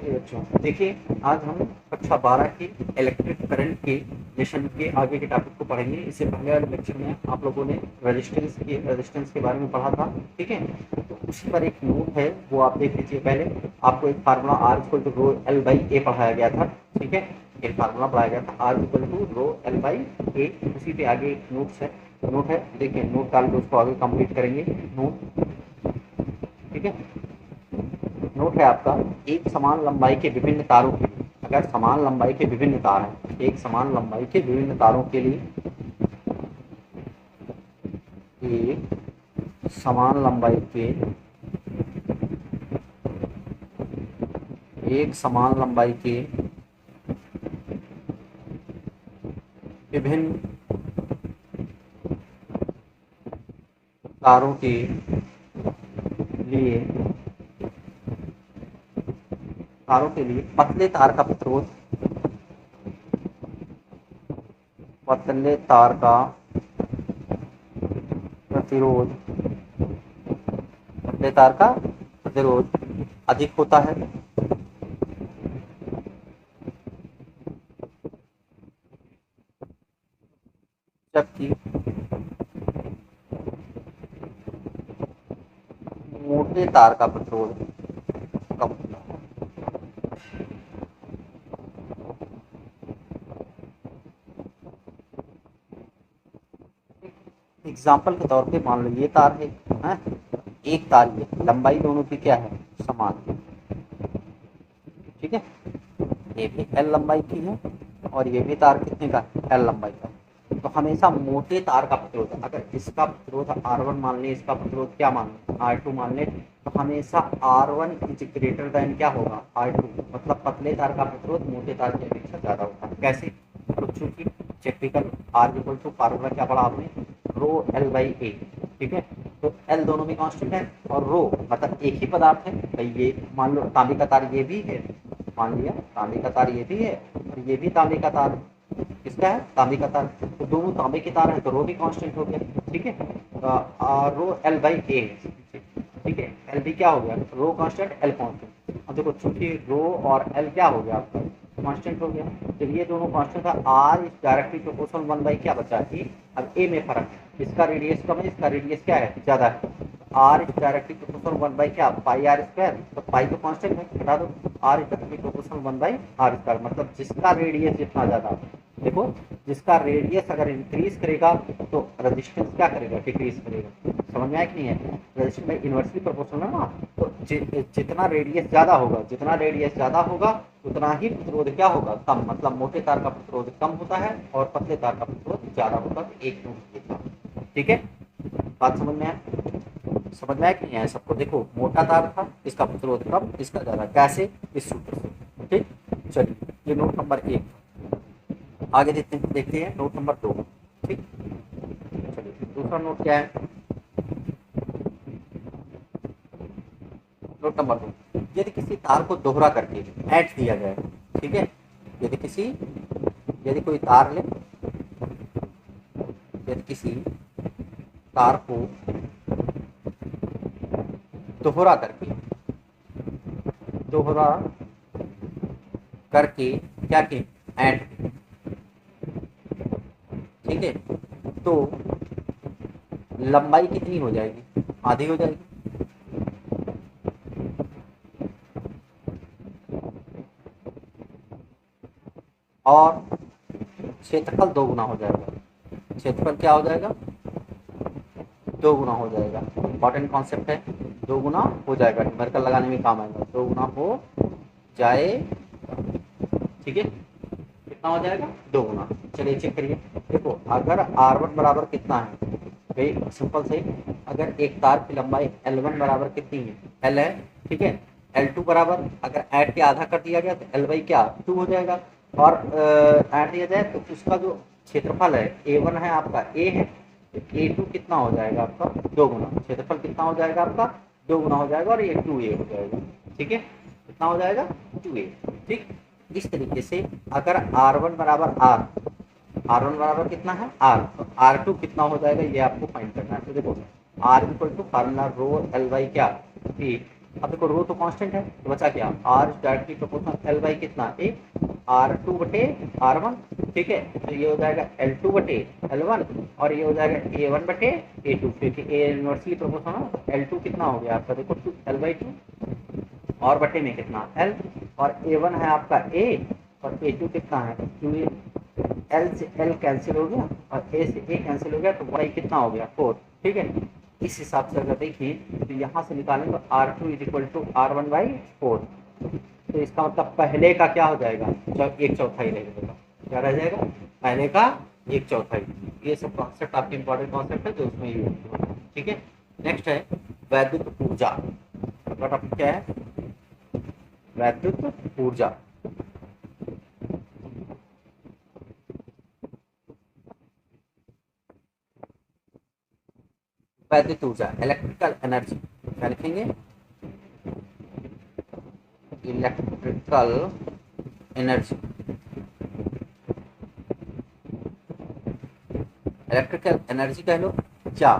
चलिए बच्चों, देखिए आज हम कक्षा 12 की इलेक्ट्रिक करंट के लेसन के आगे के टॉपिक को पढ़ेंगे। इससे पहले वाले लेक्चर में आप लोगों ने रेजिस्टेंस के बारे में पढ़ा था, ठीक है। तो उसी पर एक नोट है, वो आप देख लीजिए। पहले आपको एक formula R equal to rho L by A पढ़ाया गया था, ठीक है। एक फार्मूला पढ़ाया गया था R equal to rho L by A. उसी पे आगे एक नोट है, देखिए नोट डाल के उसको आगे कंप्लीट करेंगे। नोट, ठीक है। नोट है आपका, एक समान लंबाई के विभिन्न तारों के लिए, अगर समान लंबाई के विभिन्न तार हैं, एक समान लंबाई के विभिन्न तारों के लिए, एक समान लंबाई के विभिन्न तारों के लिए पतले तार का प्रतिरोध, पतले तार का प्रतिरोध अधिक होता है, जबकि मोटे तार का प्रतिरोध कम होता है। एग्जाम्पल के तौर पे मान लो ये तार है, एक तार, ये लंबाई दोनों की क्या है, समान, ठीक है। ये भी एल लंबाई की है और ये भी तार कितने का, एल लंबाई का। तो हमेशा मोटे तार का प्रतिरोध, अगर इसका प्रतिरोध R1 मान ले, इसका प्रतिरोध क्या मान ले, R2 मान ले, तो हमेशा R1 इज ग्रेटर देन क्या होगा, R2। मतलब पतले तार का प्रतिरोध मोटे तार की अपेक्षा ज्यादा होता है। कैसे? तो चूंकि technical R equal to formula क्या पढ़ा आपने, रो एल बाई ए, ठीक है। तो एल दोनों में कांस्टेंट है और रो मतलब एक ही पदार्थ है भाई। ये मान लो तांबे का तार ये भी है, मान लिया तांबे का तार ये भी है और ये भी तांबे का तार, किसका है, तांबे का तार। तो दोनों तांबे के तार हैं तो रो भी कांस्टेंट हो गया, ठीक है। रो एल बाई ए, ठीक है। एल भी क्या हो गया, रो कांस्टेंट एल कांस्टेंट। अब देखो चूंकि रो और एल क्या हो गया आपका, कांस्टेंट हो गया। जब ये दोनों कांस्टेंट था, R is directly proportional 1 by क्या बचा है, अब ए में फर्क है, इसका रेडियस कम है, इसका रेडियस क्या है, ज्यादा है। R is directly proportional 1 by क्या, पाई आर स्क्वायर। तो पाई तो कांस्टेंट है, हटा दो, R is directly proportional 1 by R square. मतलब जिसका रेडियस जितना ज्यादा, देखो जिसका रेडियस अगर इंक्रीज करेगा तो रेजिस्टेंस क्या करेगा, डिक्रीज करेगा। समझ में आया कि नहीं है? रेजिस्टेंस में इनवर्सली प्रोपोर्शनल है ना। तो जितना रेडियस ज्यादा होगा उतना ही प्रतिरोध क्या होगा, कम। मतलब मोटे तार का प्रतिरोध कम होता है और पतले तार का प्रतिरोध ज्यादा होता है। एक नोट, ठीक है। बात समझ में आया कि नहीं है सबको? देखो मोटा तार था, इसका प्रतिरोध कम, इसका ज्यादा। कैसे? इस सूत्र से, ठीक। चलिए ये नोट नंबर 1। आगे देखते हैं नोट नंबर 2, ठीक। चलिए दूसरा नोट क्या है, नोट नंबर 2। यदि किसी तार को दोहरा करके ऐड दिया जाए, ठीक है। यदि कोई तार ले, यदि किसी तार को दोहरा करके क्या के ऐड, ठीक है। तो लंबाई कितनी हो जाएगी, आधी हो जाएगी। और क्षेत्रफल 2 गुना हो जाएगा। क्षेत्रफल क्या हो जाएगा, 2 गुना हो जाएगा। इंपॉर्टेंट कॉन्सेप्ट है, 2 गुना हो जाएगा, न्यूमेरिकल लगाने में काम आएगा। 2 गुना हो जाए, ठीक है। कितना हो जाएगा, 2 गुना। चलिए चेक करिए। देखो अगर R1 बराबर कितना है भाई, सिंपल से, अगर एक तार की लंबाई L1 बराबर कितनी है, L है, ठीक है। L2 बराबर अगर ऐड के आधा कर दिया गया तो L बाई क्या 2 हो जाएगा। और ऐड दिया जाए तो उसका जो क्षेत्रफल है A1 है आपका, A है, तो A2 कितना हो जाएगा आपका, 2 गुना। क्षेत्रफल कितना हो जाएगा आपका, 2 गुना हो जाएगा और ये 2A हो जाएगा, ठीक है। कितना हो जाएगा, 2A, ठीक। इस तरीके से अगर R1 बराबर R1 बराबर कितना है, R, तो R2 कितना हो जाएगा ये आपको फाइंड करना है। तो देखो R equal to formula rho L by क्या, P, अब देखो रो तो कांस्टेंट है, तो बचा क्या, R directly proportional L by कितना ए आर टू बटे आर वन, ठीक है। तो ये हो जाएगा एल टू बटे एल वन, और ये हो जाएगा ए वन बटे ए टू, क्योंकि ए इनवर्सली प्रोपोर्शनल एल टू कितना हो गया आपका, देखो टू एल बाई टू, और बटे में कितना एल, और ए वन है आपका ए, और ए टू कितना है टू ए, एल से एल कैंसिल हो गया और ए से ए कैंसिल हो गया, तो वाई कितना हो गया 4, ठीक है। इस हिसाब से अगर देखिए तो यहाँ से निकालें तो R two is equal to R one by 4, तो इसका मतलब पहले का क्या हो जाएगा, जब एक चौथाई रह जाएगा, क्या रह जाएगा, पहले का एक चौथाई। ये सब कॉन्सेप्ट आपके इंपॉर्टेंट कॉन्सेप्ट है जो उसमें यूज होता है, ठीक है। नेक्स्ट है वैद्युत ऊर्जा, टॉपिक क्या है, वैद्युत ऊर्जा। वैद्युत ऊर्जा इलेक्ट्रिकल एनर्जी, क्या लिखेंगे, इलेक्ट्रिकल एनर्जी, इलेक्ट्रिकल एनर्जी कह लो, क्या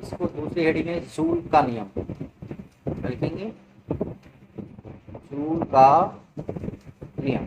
इसको दूसरी हेडिंग है जूल का नियम, क्या लिखेंगे, जूल का नियम,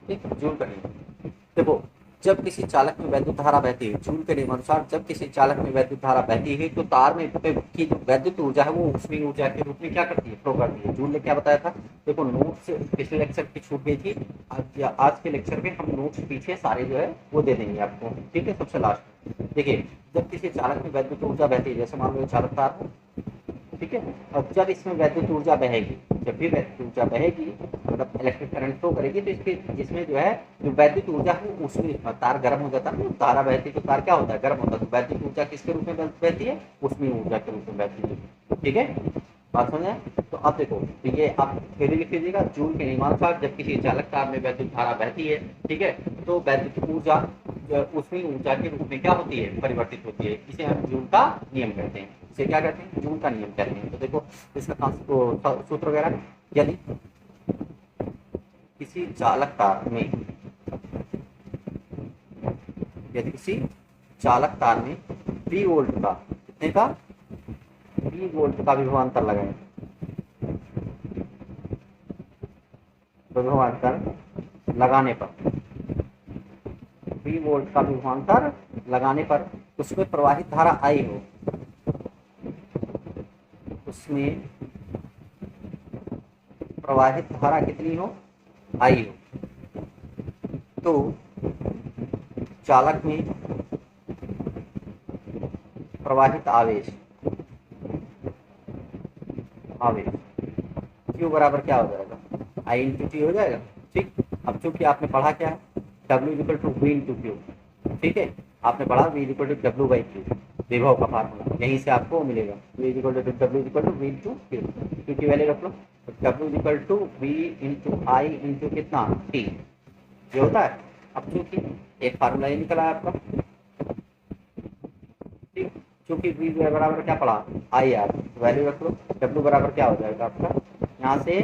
ठीक, जूल का नियम। देखो जब किसी चालक में वैद्युत धारा बहती है, जूल के नियम अनुसार जब किसी चालक में वैद्युत धारा बहती है तो तार में की जो वैद्युत ऊर्जा है वो ऊष्मीय ऊर्जा के रूप में क्या करती है, फ्लो करती है। जूल ने क्या बताया था, देखो नोट्स पिछले लेक्चर की छूट गई थी, आज के लेक्चर में हम नोट्स पीछे सारे जो है वो दे देंगे आपको, ठीक है। सबसे लास्ट देखिए, जब किसी चालक में वैद्युत ऊर्जा बहती है, जैसे मान लो चालक तार है, ठीक है, और जब इसमें वैद्युत ऊर्जा बहेगी, जब भी वैद्युत ऊर्जा बहेगी मतलब इलेक्ट्रिक करंट फ्लो करेगी, तो इसके जिसमें जो है जो वैद्युत ऊर्जा है उसमें तार गर्म हो जाता है, तारा बहती है तो तार क्या होता है, गर्म होता है, तो वैद्युत ऊर्जा किसके रूप में बहती है, उसमें ऊर्जा के रूप में बहती है, ठीक है, बात समझ आए। तो अब देखो, तो ये आप फिर लिख लीजिएगा, जूल के नियमानुसार जब किसी चालक तार में वैद्युत धारा बहती है, ठीक है, तो वैद्युत ऊर्जा उसमें ऊर्जा के रूप में क्या होती है, परिवर्तित होती है, इसे हम जूल का नियम कहते हैं, इसे क्या कहते हैं, जूल का नियम कहते हैं। तो देखो इसका सूत्र वगैरह, यदि किसी चालक तार में, यदि किसी चालक तार में 3 वोल्ट का, कितने का, 3 वोल्ट का विभवांतर लगाए, विभवांतर लगाने पर, 3 वोल्ट का विभवांतर लगाने पर उसमें प्रवाहित धारा आई हो, उसमें प्रवाहित धारा कितनी हो, आई हो, तो चालक में प्रवाहित आवेश, आवेश Q बराबर क्या हो जाएगा, I इंटू टी हो जाएगा, ठीक। अब चूंकि आपने पढ़ा क्या है, W equal to V into Q, ठीक है, आपने पढ़ा V equal to W by Q, विभव का फार्मूला, यहीं से आपको मिलेगा, V equal to W equal to V into Q, Q की वैल्यू रख लो, तो W equal to V into I into कितना T, ये होता है। अब चूंकि एक फार्मूला ये निकला है आपका, ठीक, चूंकि V बराबर क्या पढ़ा, आई आर, वैल्यू रख लो, W बराबर क्या हो जाएगा आपका, यहाँ से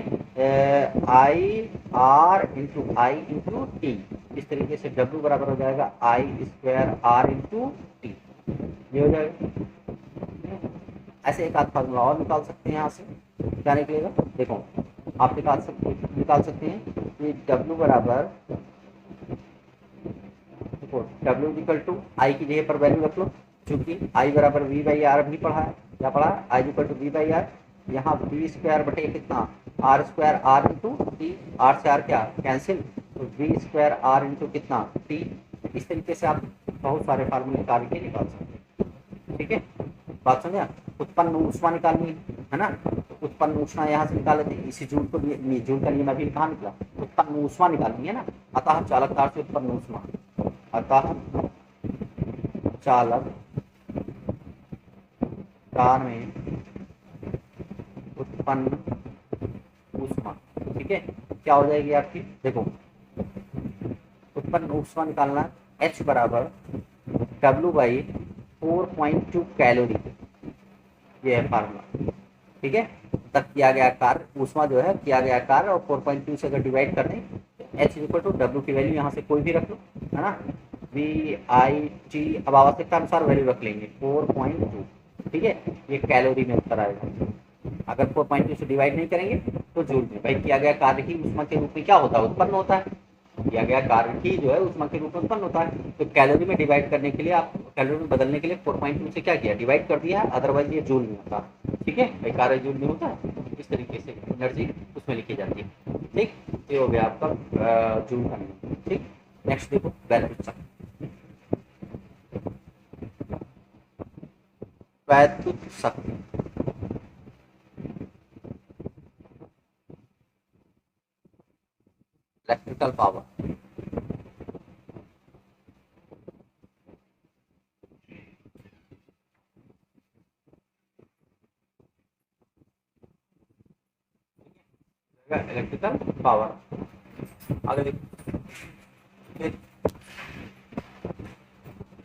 I are into I into T, इस तरीके से W बराबर हो जाएगा आई स्क्वायर आर इंटू टी, ये हो जाएगा। ऐसे एक आध फार्मूला और निकाल सकते हैं, यहाँ से क्या निकलेगा, देखो आप निकाल सकते हैं कि W बराबर, देखो W इक्वल टू आई की जगह पर वैल्यू रख लो, चूंकि आई बराबर V बाई आर भी पढ़ा है, क्या पढ़ा है, I equal to V by R, यहाँ V स्क्वायर बटे कितना R square R into T, R से आर क्या कैंसिल, तो V स्क्वायर आर इंटू कितना टी। इस तरीके से आप बहुत सारे फार्मूले निकाल के निकाल सकते हैं, ठीक है, बात समझे। उत्पन्न ऊष्मा निकालनी है ना, तो उत्पन्न ऊष्मा यहाँ से निकाल लेते हैं, इसी जूल को जूल का नियम अभी कहाँ निकला, उत्पन्न ऊष्मा निकालनी है ना, अतः चालक तार से उत्पन्न ऊष्मा, अतः चालक तार में उत्पन्न ऊष्मा, ठीक है, क्या हो जाएगी आपकी, देखो उत्पन्न ऊष्मा निकालना, H बराबर W बाई 4.2 कैलोरी, ये है फार्मूला, ठीक है। तक किया गया कार्य, ऊष्मा जो है किया गया कार्य, और 4.2 से अगर डिवाइड कर दें, H इक्वल टू W की वैल्यू यहाँ से कोई भी रख लो, है ना, V I T, अब आवश्यकता अनुसार वैल्यू रख लेंगे 4.2, ठीक है, ये कैलोरी में उत्तर आएगा। अगर 4.2 से डिवाइड नहीं करेंगे तो जूल में। भाई किया गया कार्य ही ऊष्मा के रूप में क्या होता है, उत्पन्न होता है। किया गया कार्य ही जो है ऊष्मा के रूप में उत्पन्न होता है। तो कैलोरी में डिवाइड करने के लिए, आप कैलोरी में बदलने के लिए 4.2 से क्या किया, डिवाइड कर दिया, अदरवाइज ये जूल में होता। ठीक है भाई, कार्य जूल में होता है, इस तरीके से एनर्जी उसमें लिखी जाती है। ठीक, ये हो गया आपका जूल का नियम। ठीक, नेक्स्ट देखो वैद्युत शक्ति। वैद्युत शक्ति, इलेक्ट्रिकल पावर। Electrical power. आगे देखो, फिर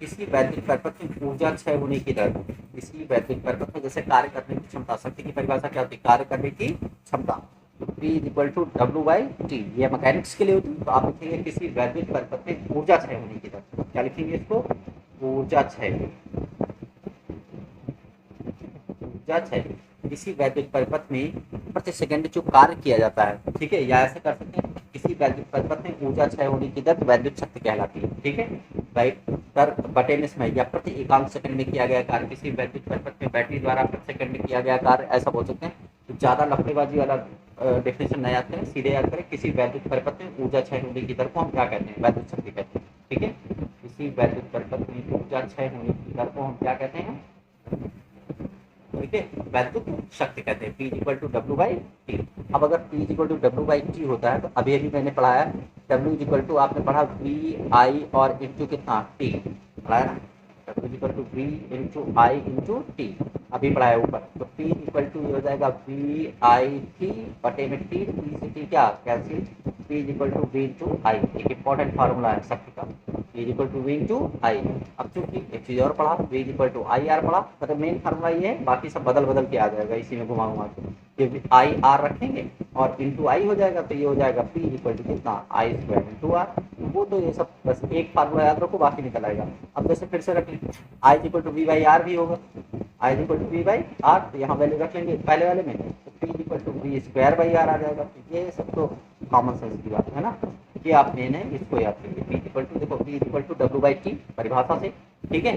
किसी वैद्युत परिपथ में ऊर्जा क्षय होने की दर, किसी वैद्युत परिपथ में जैसे कार्य करने की क्षमता, शक्ति की परिभाषा क्या होती है, कार्य करने की क्षमता। P इक्वल टू W/T, ये मैकेनिक्स के लिए होती है। तो आप लिखेंगे किसी वैद्युत परिपथ में ऊर्जा क्षय होने की दर, क्या लिखेंगे इसको, ऊर्जा क्षय। ऊर्जा क्षय किसी वैद्युत परिपथ में प्रति सेकंड जो कार्य किया जाता है, ठीक है, या ऐसे कर सकते हैं, किसी वैद्युत परिपथ में ऊर्जा क्षय होने की दर वैद्युत शक्ति कहलाती है। ठीक है, राइट, दर बटे में समय या प्रति एकांक सेकंड में किया गया कार्य। किसी वैद्युत परिपथ में बैटरी द्वारा प्रति सेकंड में किया गया कार्य, ऐसा बोल सकते हैं। तो ज्यादा लफड़ेबाजी वाला डेफिनेशन न याद करें, सीधे याद करें, किसी वैद्युत परिपथ में ऊर्जा क्षय होने की दर को हम क्या कहते हैं, वैद्युत शक्ति कहते हैं। ठीक है, किसी वैद्युत परिपथ में ऊर्जा क्षय होने की दर को हम क्या कहते हैं, ठीक है, वैद्युत शक्ति कहते हैं। P equal to W/T। अब अगर P इक्वल टू W/T होता है तो अभी अभी मैंने पढ़ाया W इक्वल टू, आपने पढ़ा VI और इंटू कितना T, पढ़ाया ना, W equal to V into I into T, अभी पढ़ाया ऊपर। तो P इक्वल टू ये हो जाएगा VIT बटे में T, T से T क्या cancel, P equal to V into I। एक इंपॉर्टेंट फार्मूला है शक्ति का, P equal to V into I। अब चूंकि एक चीज और पढ़ा, V इक्वल टू IR पढ़ा, मतलब मेन फार्मूला ये है, बाकी सब बदल बदल के आ जाएगा, इसी में घुमा घुमा के। ये IR रखेंगे और इंटू I हो जाएगा, तो ये हो जाएगा P इक्वल टू कितना I स्क्वायर इंटू R। वो तो ये सब बस एक फार्मूला याद रखो, बाकी निकल आएगा। अब जैसे फिर से रख लें, I इक्वल टू V/R भी होगा, I इक्वल टू V/R, तो यहाँ वैल्यू रख लेंगे पहले वाले में, तो P equal to V square by R आ जाएगा। ये सब तो कॉमन सेंस की बात है ना, ये आप मेन है, इसको याद करिए। P इक्वल टू, देखो P इक्वल टू W/T परिभाषा से, ठीक है,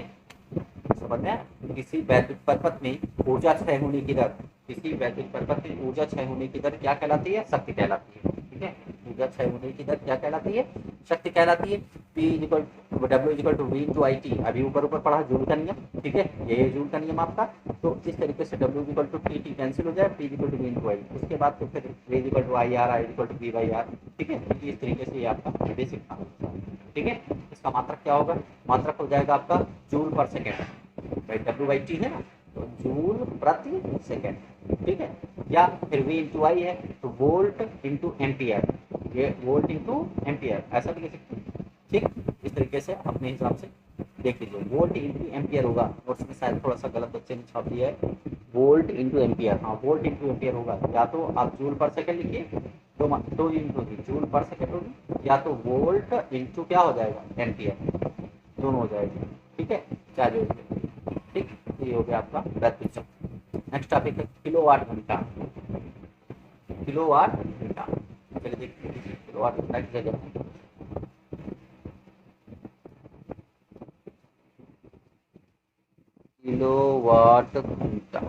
समझ में आया? किसी वैद्युत परिपथ में ऊर्जा क्षय होने की दर, किसी वैद्युत परिपथ में ऊर्जा क्षय होने की दर क्या कहलाती है, शक्ति कहलाती है। ठीक है, ऊर्जा क्षय होने की दर क्या कहलाती है, शक्ति कहलाती है। P इक्वल W equal to V into IT, अभी ऊपर ऊपर पढ़ा जूल का नियम। ठीक है, ये जूल का नियम आपका। तो इस तरीके से W equal to T cancel हो जाए, P equal to V into I, उसके बाद तो फिर V equal to IR, I equal to V/R। ठीक है, इस तरीके से ये आपका बेसिक था। ठीक है, इसका मात्रक क्या होगा, मात्रक हो जाएगा आपका जूल पर सेकेंड। भाई W/T है ना, तो जूल प्रति सेकेंड। ठीक है, या फिर V इंटू I है तो वोल्ट इंटू एम्पियर, ये वोल्ट इंटू एम्पियर ऐसा भी लिख सकते हैं। ठीक, इस तरीके से अपने हिसाब से देख लीजिए, वोल्ट इंटू एम्पियर होगा, और उसमें शायद थोड़ा सा गलत बच्चे ने छाप दिया है, वोल्ट इंटू एम्पियर। हाँ, वोल्ट इंटू एम्पियर होगा, या तो आप जूल पर सेकेंड लिखिए, दो इंटू जूल पर सेकेंड होगी, या तो वोल्ट इंटू क्या हो जाएगा एम्पियर, दोनों हो जाएगी। ठीक है, क्या जो ठीक, ये हो गया आपका वैद्युत शक्ति। नेक्स्ट टॉपिक है किलोवाट घंटा। किलोवाट घंटा, चलिए देखते हैं किलोवाट घंटा की जगह है। किलोवाट घंटा,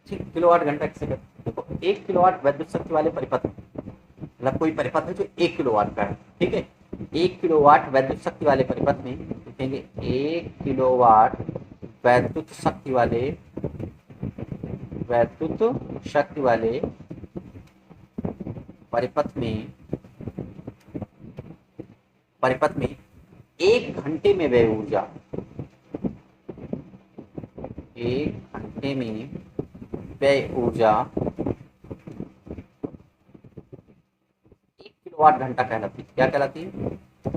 ठीक, किलोवाट घंटा किसे कहते हैं, देखो 1 किलोवाट वैद्युत शक्ति वाले परिपथ, मतलब कोई परिपथ है जो 1 किलोवाट का है। ठीक है, 1 किलोवाट वैद्युत शक्ति वाले परिपथ में लिखेंगे 1 किलोवाट वैद्युत शक्ति वाले, वैद्युत शक्ति वाले परिपथ में, परिपथ में 1 घंटे में व्यय ऊर्जा, 1 घंटे में व्यय ऊर्जा 1 किलोवाट घंटा कहलाती है। क्या कहलाती है,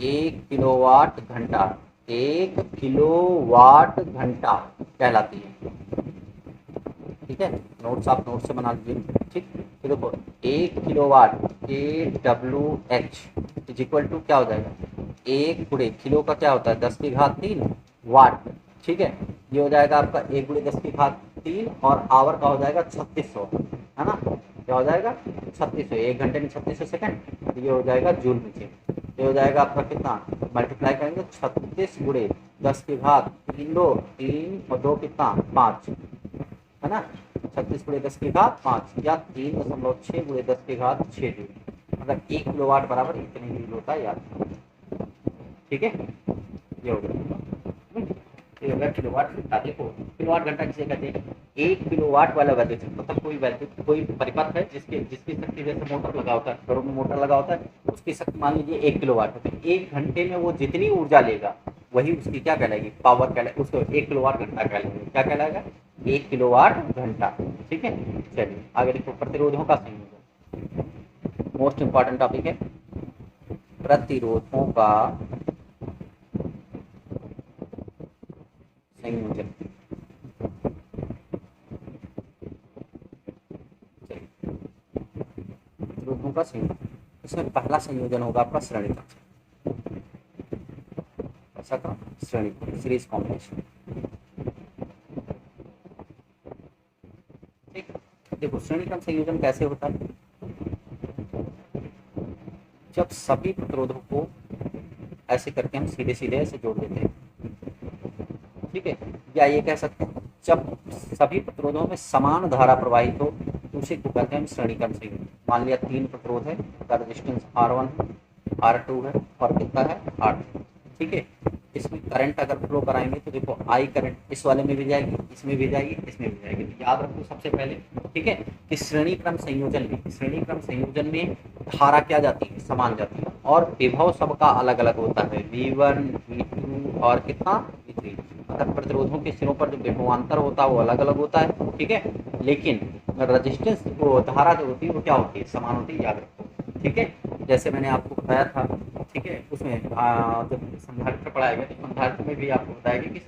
1 किलोवाट घंटा, 1 किलोवाट घंटा कहलाती है। ठीक है, नोट्स आप नोट से बना लीजिए। ठीक, तो देखो 1 kilowatt KWH is equal to क्या हो जाएगा, 1 गुणे किलो का क्या होता है 10 की घात 3 वाट, ठीक है। ये हो जाएगा आपका 1 × 10⁻³ और आवर का हो जाएगा 3600, है ना। क्या हो जाएगा 3600, 1 घंटे में 3600 सेकंड, ये हो जाएगा जूल मीटर। ये हो जाएगा आपका कितना, मल्टीप्लाई करेंगे 36 × 10⁻³ 2, 3 और 2 कितना 5, है ना। 36 × 10⁵ या 3.6 × 10⁶ जूल, मतलब 1 किलोवाट बराबर इतने जूल होता है यार। ठीक है, ये हो गया, ये हो गया किलोवाट घंटा। देखो किलोवाट घंटा किसे कहते हैं, 1 किलोवाट वाला वैल्यू, मतलब कोई वैल्यू, कोई परिपथ है जिसकी शक्ति, जैसे मोटर लगा होता है, घरों में मोटर लगा होता है, उसकी शक्ति मान लीजिए 1 किलोवाट है, तो 1 घंटे में वो जितनी ऊर्जा लेगा वही उसकी क्या कहलाएगी, पावर कहलाएगी, उसको 1 किलोवाट घंटा कहलाएगा। क्या कहलाएगा, 1 किलोवाट घंटा। ठीक है, चलिए आगे देखो, प्रतिरोधों का संयोजन, मोस्ट इंपॉर्टेंट टॉपिक है, प्रतिरोधों का संयोजन। प्रतिरोधों का संयोजन, इसमें पहला संयोजन होगा आपका श्रेणी का, ऐसा का श्रेणी, सीरीज कॉम्बिनेशन। ठीक, देखो श्रेणी क्रम संयोजन कैसे होता है, जब सभी प्रतिरोधों को ऐसे करके हम सीधे सीधे ऐसे जोड़ देते हैं। ठीक है, या ये कह सकते हैं जब सभी प्रतिरोधों में समान धारा प्रवाहित हो तो उसे को कहते हैं हम श्रेणी क्रम संयोजन। मान लिया 3 प्रतिरोध है, का रेजिस्टेंस R1 R2 है और कितना है R3। ठीक है, इसमें करंट अगर फ्लो कराएंगे तो देखो आई करंट इस वाले में भी जाएगी, इसमें भी जाएगी, इसमें भी जाएगी। तो याद रखो सबसे पहले, ठीक है, कि श्रेणी क्रम संयोजन में धारा क्या जाती है, समान जाती है, और विभव सबका अलग अलग होता है, V1 V2 और कितना V3। मतलब प्रतिरोधों के सिरों पर जो विभवांतर होता है वो अलग अलग होता है। ठीक है, लेकिन रेजिस्टेंस वो धारा जो होती है वो क्या होती है, समान होती है, याद रखो। ठीक है, जैसे मैंने आपको बताया था, ठीक है, उसमें जब संधारित्र पढ़ाया गया तो संधारित्र में भी आपको बताया गया कि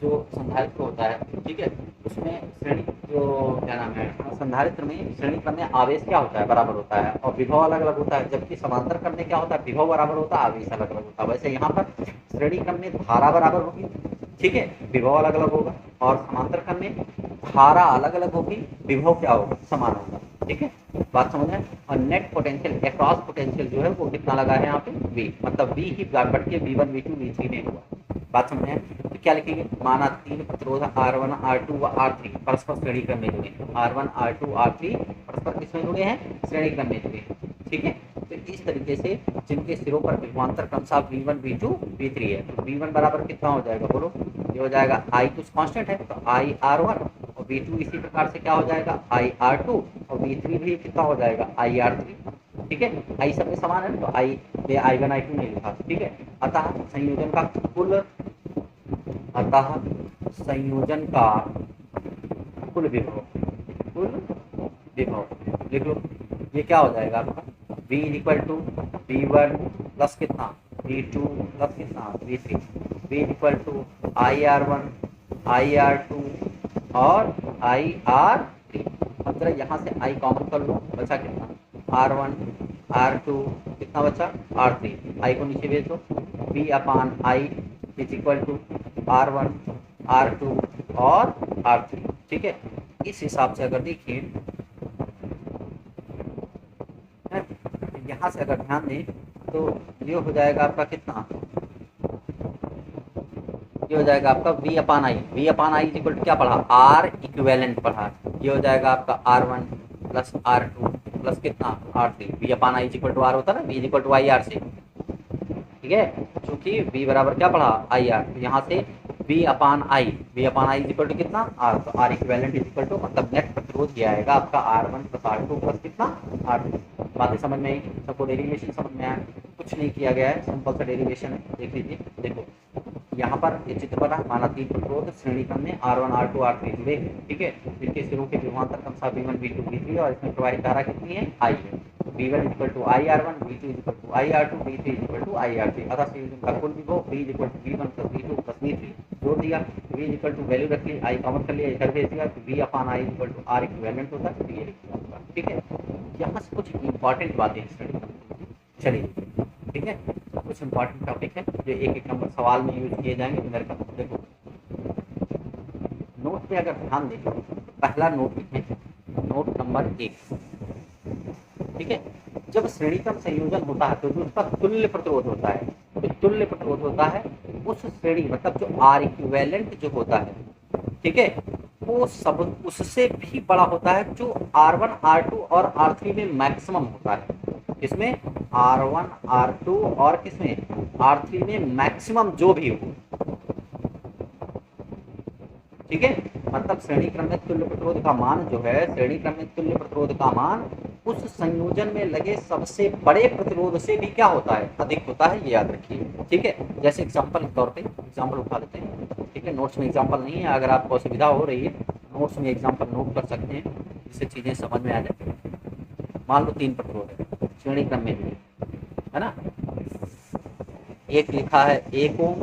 जो संधारित्र होता है, ठीक है, उसमें श्रेणी जो क्या नाम है, संधारित्र में श्रेणी क्रम में आवेश क्या होता है, बराबर होता है, और विभव अलग अलग होता है। जबकि समांतर क्रम में क्या होता है, विभव बराबर होता है, आवेश अलग अलग होता है। वैसे यहाँ पर श्रेणी क्रम में धारा बराबर होगी, ठीक है, विभव अलग अलग होगा, और समांतर क्रम में धारा अलग अलग होगी, विभव क्या होगा, समान होगा। ठीक है, बात समझ है। और नेट पोटेंशियल, अक्रॉस पोटेंशियल जो है वो कितना लगा है यहाँ पे, V, मतलब V ही बढ़ के V1 V2 V3 में हुआ। बात समझ है। तो क्या लिखेंगे, माना 3 प्रतिरोध R1 R2 व R3 परस्पर श्रेणी क्रम में जुड़े, R1 R2 R3 परस्पर किसमें जुड़े हैं, श्रेणी क्रम में जुड़े हैं। ठीक है, तो इस तरीके से जिनके सिरों पर विभवांतर क्रमशः V1 V2 V3 है, तो V1 बराबर कितना हो जाएगा, बोलो, ये हो जाएगा I तो कांस्टेंट है, तो I R1, और V2 इसी प्रकार से क्या हो जाएगा, I R2, और V3 भी कितना हो जाएगा, I R3। ठीक है, I सब में समान है, तो I1 I2 नहीं लिखा। ठीक है, अतः संयोजन का कुल विभव लिख लो। ये क्या हो जाएगा आपका, V = V1 प्लस कितना V2 प्लस कितना V3, V = IR1 IR2 और IR3। अब जरा यहाँ से I कॉमन कर लो, बचा कितना R1 R2, कितना बचा R3, I को नीचे भेज दो, V/I = R1 R2 और R3। ठीक है, इस हिसाब से अगर देखिए, यहाँ से अगर ध्यान दें तो ये हो जाएगा आपका कितना, ये हो जाएगा आपका V/I क्या पढ़ा, R इक्विवेलेंट पढ़ा। ये हो जाएगा आपका R1 प्लस R2 प्लस कितना R3। V/I R होता है ना, V = IR से। ठीक है, क्योंकि V बराबर क्या पढ़ा IR, तो यहाँ से V/I कितना R, तो R इक्विवेलेंट मतलब नेट प्रतिरोध ये आएगा आपका R1 प्लस R2 प्लस कितना R3। बातें समझ में आई, सबको डेरिवेशन समझ में आया, कुछ नहीं किया गया है, सिंपल सा डेरिवेशन है, देख लीजिए। देखो यहाँ पर ये चित्र बना, माना 3 प्रतिरोध श्रेणी क्रम में R1 R2 R3 जुड़े, ठीक है, इनके सिरों के विभवांतर क्रमशः V1 V2 V3 और इसमें प्रवाहित धारा कितनी है, I है। V1 = IR1, V2 = IR2, V3 = IR3। अतः संयोजन का कुल विभव V = V1 + V2 + V3 जोड़ दिया, V = वैल्यू रख ली, I कॉमन कर लिया, इधर भेज दिया, तो V/I = R इक्विवेलेंट होता है, तो ये लिख दिया। ठीक है, यहाँ से कुछ इंपॉर्टेंट बातें स्टडी करते हैं, चलिए। ठीक है, कुछ इंपॉर्टेंट टॉपिक है जो एक नंबर सवाल में यूज किए जाएंगे। मेरे का देखो, पे अगर ध्यान दें तो पहला नोट लिखें, नोट नंबर 1, ठीक है। जब श्रेणी क्रम संयोजन होता है तो जो उसका तुल्य प्रतिरोध होता है, जो तुल्य प्रतिरोध होता है उस श्रेणी मतलब जो आर इक्विवेलेंट जो होता है, ठीक है, वो सब उससे भी बड़ा होता है जो R1 R2 और R3 में मैक्सिमम होता है। किसमें? R1 R2 और किसमें? R3 में मैक्सिमम जो भी हो, ठीक है। मतलब श्रेणी क्रम में तुल्य प्रतिरोध का मान जो है, श्रेणी क्रम में तुल्य प्रतिरोध का मान उस संयोजन में लगे सबसे बड़े प्रतिरोध से भी क्या होता है? अधिक होता है, ये याद रखिए, ठीक है। जैसे एग्जांपल के तौर पे एग्जांपल उठा लेते हैं, ठीक है। नोट्स में एग्जांपल नहीं है, अगर आपको असुविधा हो रही है नोट्स में एग्जांपल नोट कर सकते हैं जिससे चीजें समझ में आ जाए। मान लो 3 प्रतिरोध है श्रेणी क्रम में, है ना। एक लिखा है 1 ओम,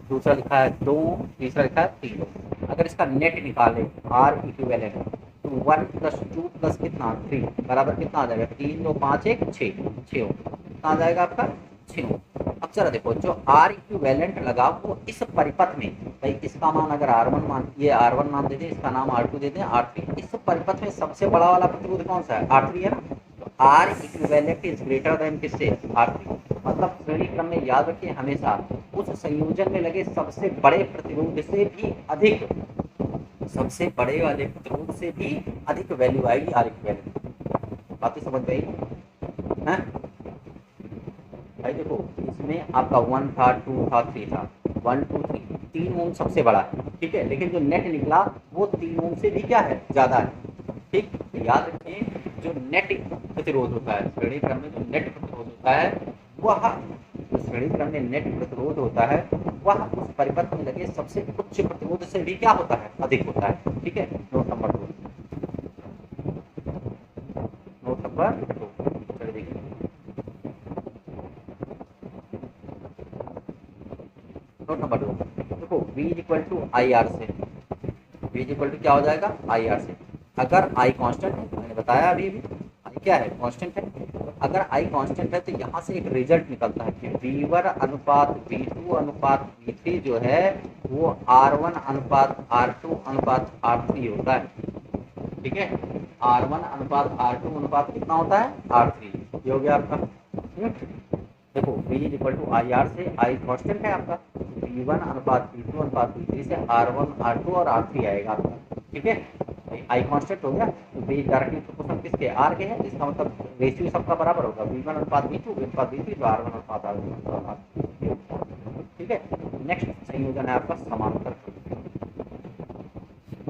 दूसरा लिखा है 2 ओम, तीसरा लिखा है 3 ओम। अगर इसका नेट निकाले R इक्विवेलेंट तो 1 + 2 + कितना 3 बराबर कितना आ जाएगा? 3 2 5 1 6 6 ओम। कितना आ जाएगा आपका? 6 ओम। अब जरा देखो जो R इक्विवेलेंट लगा वो इस परिपथ में, भाई इसका मान अगर R1 मान, ये R1 मान दे दें, इसका नाम R2 दे दें, R3, इस परिपथ में सबसे बड़ा वाला प्रतिरोध कौन सा है? R3 है ना। तो R equivalent is greater than किससे? R3। मतलब श्रेणी क्रम में याद रखिए हमेशा उस संयोजन में लगे सबसे बड़े प्रतिरोध से भी अधिक, सबसे बड़े वाले प्रतिरोध से भी अधिक वैल्यू आएगी R इक्विवेलेंट। बातें समझ में आई हैं? भाई देखो इसमें आपका 1 था, 2 था, 3 था, 1 2 3, 3 ओम सबसे बड़ा है, ठीक है। लेकिन जो नेट निकला वो 3 ओम से भी क्या है? ज्यादा है, ठीक। तो याद रखिए जो नेट प्रतिरोध होता है श्रेणी क्रम में, जो नेट प्रतिरोध होता है वह, जो श्रेणी क्रम में नेट प्रतिरोध होता है वह उस परिपथ में लगे सबसे उच्च प्रतिरोध से भी क्या होता है? अधिक होता है, ठीक है। नोट नंबर 2, नोट नंबर 2, चलिए देखिए नोट नंबर 2। देखो V = IR से, V = क्या हो जाएगा? IR से। अगर I कांस्टेंट है, मैंने बताया अभी भी I क्या है? कांस्टेंट है। तो अगर I कांस्टेंट है तो यहाँ से एक रिजल्ट निकलता है कि V1 अनुपात V2 अनुपात V3 जो है वो R1 अनुपात R2 अनुपात R3 होता है, ठीक है। R1 अनुपात R2 अनुपात कितना होता है? R3। ये हो गया आपका। देखो V = IR से I कांस्टेंट है आपका, V1 अनुपात V2 अनुपात V3 से R1 R2 और R3 आएगा आपका, ठीक है। I कांस्टेंट हो गया तो V डायरेक्टली प्रोपोर्शनल किसके? R के है, इसका मतलब रेशियो सबका बराबर होगा, V1 अनुपात V2 अनुपात V3 तो R1 अनुपात R2 अनुपात, ठीक है। नेक्स्ट संयोजन है आपका समांतर।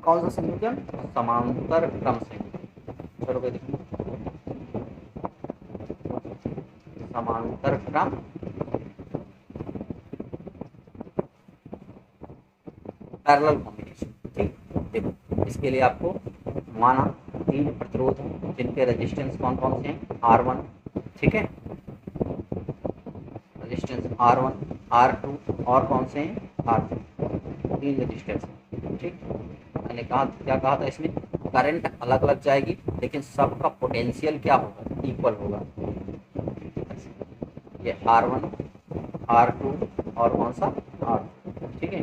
कौन सा संयोजन? समांतर क्रम संयोजन। चलो भाई देखिए समांतर क्रम पैरेलल कॉम्बिनेशन, ठीक। देखो इसके लिए आपको माना 3 प्रतिरोध हैं जिनके रेजिस्टेंस कौन कौन से हैं? R1, ठीक है, रेजिस्टेंस R1 R2 और कौन से हैं? R3, 3 रेजिस्टेंस हैं, ठीक। मैंने कहा क्या कहा था इसमें? करंट अलग अलग जाएगी लेकिन सबका पोटेंशियल क्या होगा? इक्वल होगा। ये R1 R2 और कौन सा? R2, ठीक है।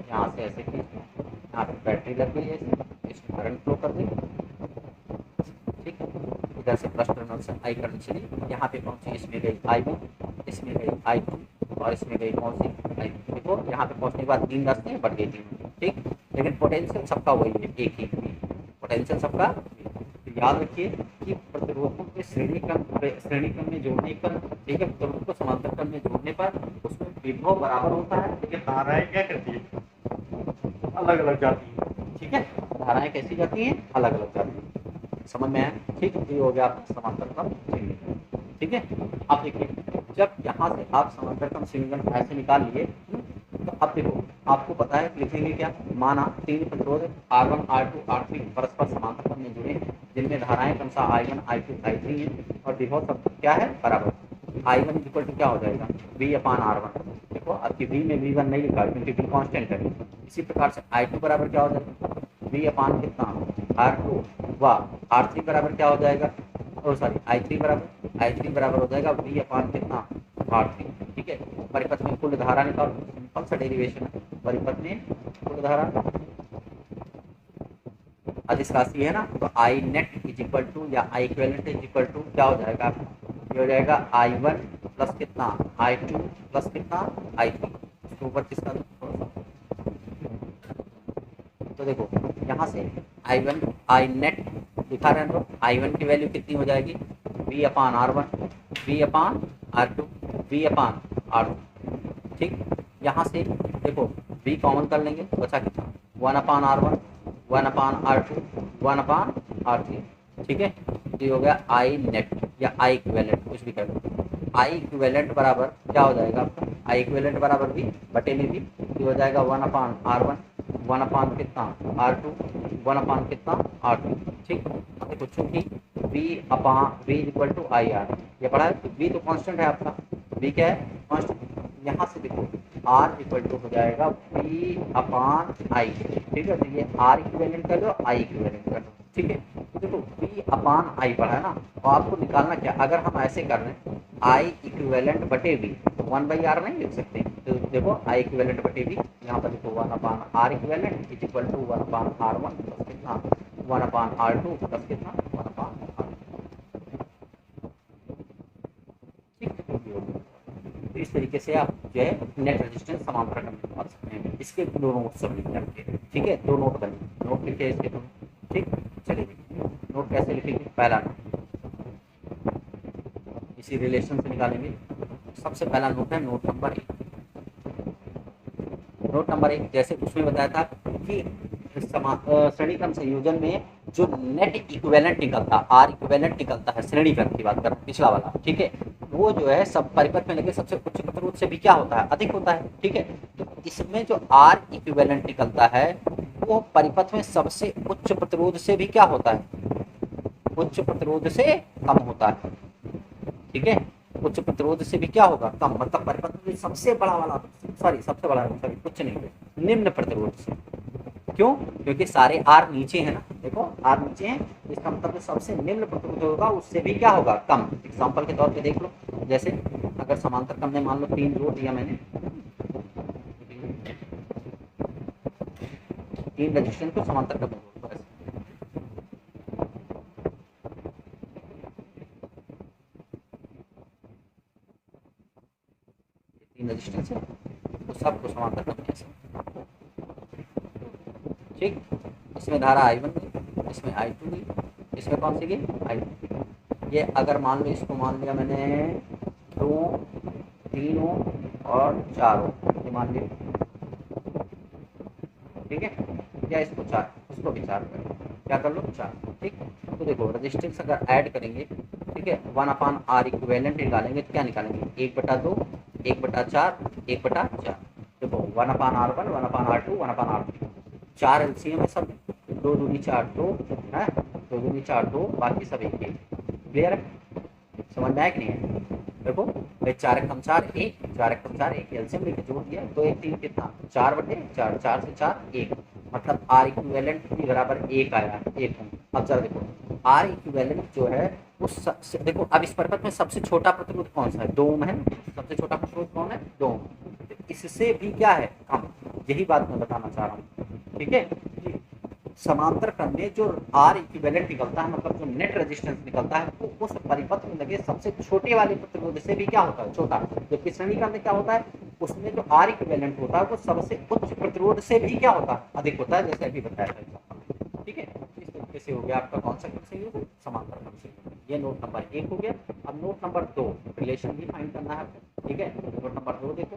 यहाँ से ऐसे खींच, यहाँ पे बैटरी लग गई है, इसमें करंट फ्लो कर देंगे, ठीक है। इधर से प्लस टर्मिनल से I करंट चली, यहाँ पे पहुंची, इसमें गई I1, इसमें गई I2 और इसमें गई कौन सी? I3। देखो यहाँ पे पहुंचने के बाद 3 रास्ते बढ़ गई 3, ठीक। लेकिन पोटेंशियल सबका वही है, एक ही पोटेंशियल सबका। तो याद रखिए कि प्रतिरोधों के श्रेणी क्रम में जोड़ने पर, ठीक है, प्रतिरोध को समांतर क्रम में जोड़ने पर उसमें विभव बराबर होता है लेकिन धाराएं क्या करती है? अलग अलग जाती है, ठीक है। धाराएं कैसी जाती हैं? अलग अलग जाती है। समझ में आया? ठीक है, ये हो गया आपका समांतर क्रम संयोजन, ठीक है। अब देखिए जब यहाँ से आप समांतर क्रम संयोजन ऐसे निकाल लिए तो अब देखो आपको पता है लिखेंगे क्या? माना 3 प्रतिरोध R1 R2 R3 परस्पर समांतर क्रम में जुड़े हैं जिनमें धाराएं क्रमशः I1 I2 I3 हैं और विभव सब क्या है? बराबर। I1 = क्या हो जाएगा? V/R1। देखो आपकी V में V1 नहीं लिखा क्योंकि V कांस्टेंट है। इसी प्रकार से I2 बराबर क्या हो जाएगा? V/ कितना? R2 व R3 बराबर क्या हो जाएगा? और सॉरी I3 बराबर हो जाएगा V/ कितना? R3, ठीक है। परिपथ में कुल धारा निकालो, सिंपल सा डेरिवेशन है। परिपथ में कुल धारा अदिश राशि है ना, तो आई नेट इज इक्वल टू या आई इक्विवेलेंट इज इक्वल टू क्या हो जाएगा आपका, ये हो जाएगा आई वन प्लस कितना आई टू प्लस कितना आई थ्री, उसके ऊपर किसका थोड़ा सा, तो देखो यहाँ से आई वन आई नेट दिखा रहे हैं, तो आई वन की वैल्यू कितनी हो जाएगी, V upon R one, V upon R two, V upon R two. ठीक, यहाँ से देखो वी कॉमन कर लेंगे, बचा कितना, one upon R one, one upon R two, one upon R three. ठीक है, तो ये हो गया आई नेट या आई इक्विवेलेंट, कुछ भी कर लो। आई इक्विवेलेंट बराबर क्या हो जाएगा आपका, आई इक्विवेलेंट बराबर वी बटे में वी, ये हो जाएगा one upon R one, one upon कितना आर टू, वन अपान कितना आर टू। ठीक, अब देखो चूंकि V upon V equal to I R, ये पढ़ा है, तो वी तो कांस्टेंट है आपका, वी क्या है कांस्टेंट। यहाँ से देखो आर इक्वल टू हो जाएगा वी अपान आई। ठीक है, तो ये आर इक्विवेलेंट कर लो, आई इक्विवेलेंट कर लो। ठीक है, तो देखो वी अपान आई पढ़ा है ना, तो आपको निकालना क्या, अगर हम ऐसे कर रहे हैं आई इक्विवेलेंट बटे वी, तो वन बाई आर नहीं लिख सकते, तो देखो आई इक्विवेलेंट बटे वी, यहाँ पर देखो one upon R equivalent is equal to one upon R one plus कितना, one upon R two plus कितना, वन अपान आर। ठीक, तो इस तरीके से आप जो है नेट रेजिस्टेंस समांतर करने निकाल सकते हैं। इसके दो नोट सब लिख करके, ठीक है, दो नोट बने, नोट लिखे इसके दो। ठीक, चलिए नोट कैसे लिखेंगे, पहला नोट इसी रिलेशन से निकालेंगे। सबसे पहला नोट है नोट नंबर एक। नोट नंबर एक, जैसे उसमें बताया था कि श्रेणी क्रम संयोजन में जो नेट इक्विवेलेंट निकलता, आर इक्विवेलेंट निकलता है, श्रेणी क्रम की बात कर रहा हूं, पिछला वाला। ठीक है, वो जो है सब परिपथ में लगे सबसे उच्च प्रतिरोध से भी क्या होता है, अधिक होता है। ठीक है, तो इसमें जो आर इक्विवेलेंट निकलता है वो परिपथ में सबसे उच्च प्रतिरोध से भी क्या होता है, उच्च प्रतिरोध से कम होता है। ठीक है, उच्च प्रतिरोध से भी क्या होगा, कम, मतलब परिपथ में सबसे बड़ा वाला, सॉरी सबसे बड़ा, सॉरी उच्च नहीं, निम्न प्रतिरोध से। क्यों, क्योंकि सारे आर नीचे है ना, देखो आर नीचे है, इसका मतलब सबसे निम्न प्रतिरोध होगा उससे भी क्या होगा, कम। एग्जांपल के तौर पे देख लो, जैसे अगर समांतर क्रम में मान लो 3 जोड़ दिया मैंने, 3 रजिस्टेंस को समांतर क्रम में जोड़, 3 रजिस्टेंस है, तो सबको समांतर क्रम में ऐसे। ठीक, इसमें धारा आई वन गई, इसमें आई टू गई, इसमें कौन सी गई, आई टू। ये अगर मान लो इसको मान लिया मैंने 2, 3 और 4, ये मान लिया। ठीक है, या इसको 4, इसको भी 4 कर, क्या कर लो 4। ठीक, तो देखो रजिस्टेंस अगर ऐड करेंगे, ठीक है, 1 अपान आर इक्विवेलेंट निकालेंगे तो क्या निकालेंगे, 1/2, 1/4, 1/4। देखो 1 upon R one, 1 upon R two, 1 upon R three, 4 LCM है सब, 2 दूनी 4 2 है, 2 दूनी 4 2, बाकी सब एक एक। क्लियर है, समझ में आया कि नहीं है। देखो भाई 4 एकम 4 1, 4 एकम 4 1, एलसीएम लेके जोड़ दिया, 2 1 3 कितना 4/4, 4 से 4 1, मतलब आर इक्विवेलेंट भी बराबर 1 आया, 1। अब जरा देखो आर इक्विवेलेंट जो है उस देखो अब इस परिपथ में सबसे छोटा प्रतिरोध कौन सा है, 2 ओम है, सबसे छोटा प्रतिरोध कौन है, 2 ओम। तो इससे भी क्या है, कम। यही बात मैं बताना चाह रहा हूँ। ठीक है, समांतर क्रम में जो आर इक्विवेलेंट निकलता है, मतलब जो नेट रेजिस्टेंस निकलता है, वो उस परिपथ में लगे सबसे छोटे वाले प्रतिरोध से भी क्या होता है, छोटा। जबकि श्रेणी क्रम में क्या होता है, उसमें जो आर इक्विवेलेंट होता है वो सबसे उच्च प्रतिरोध से भी क्या होता है, अधिक होता है, जैसे अभी बताया था। ठीक है, इस तरीके से हो गया आपका कौन सा क्रम संयोजन, समांतर क्रम संयोजन। ये नोट नंबर 1 हो गया। अब नोट नंबर 2, रिलेशन भी फाइंड करना है आपको। ठीक है, नोट नंबर 2 देखो,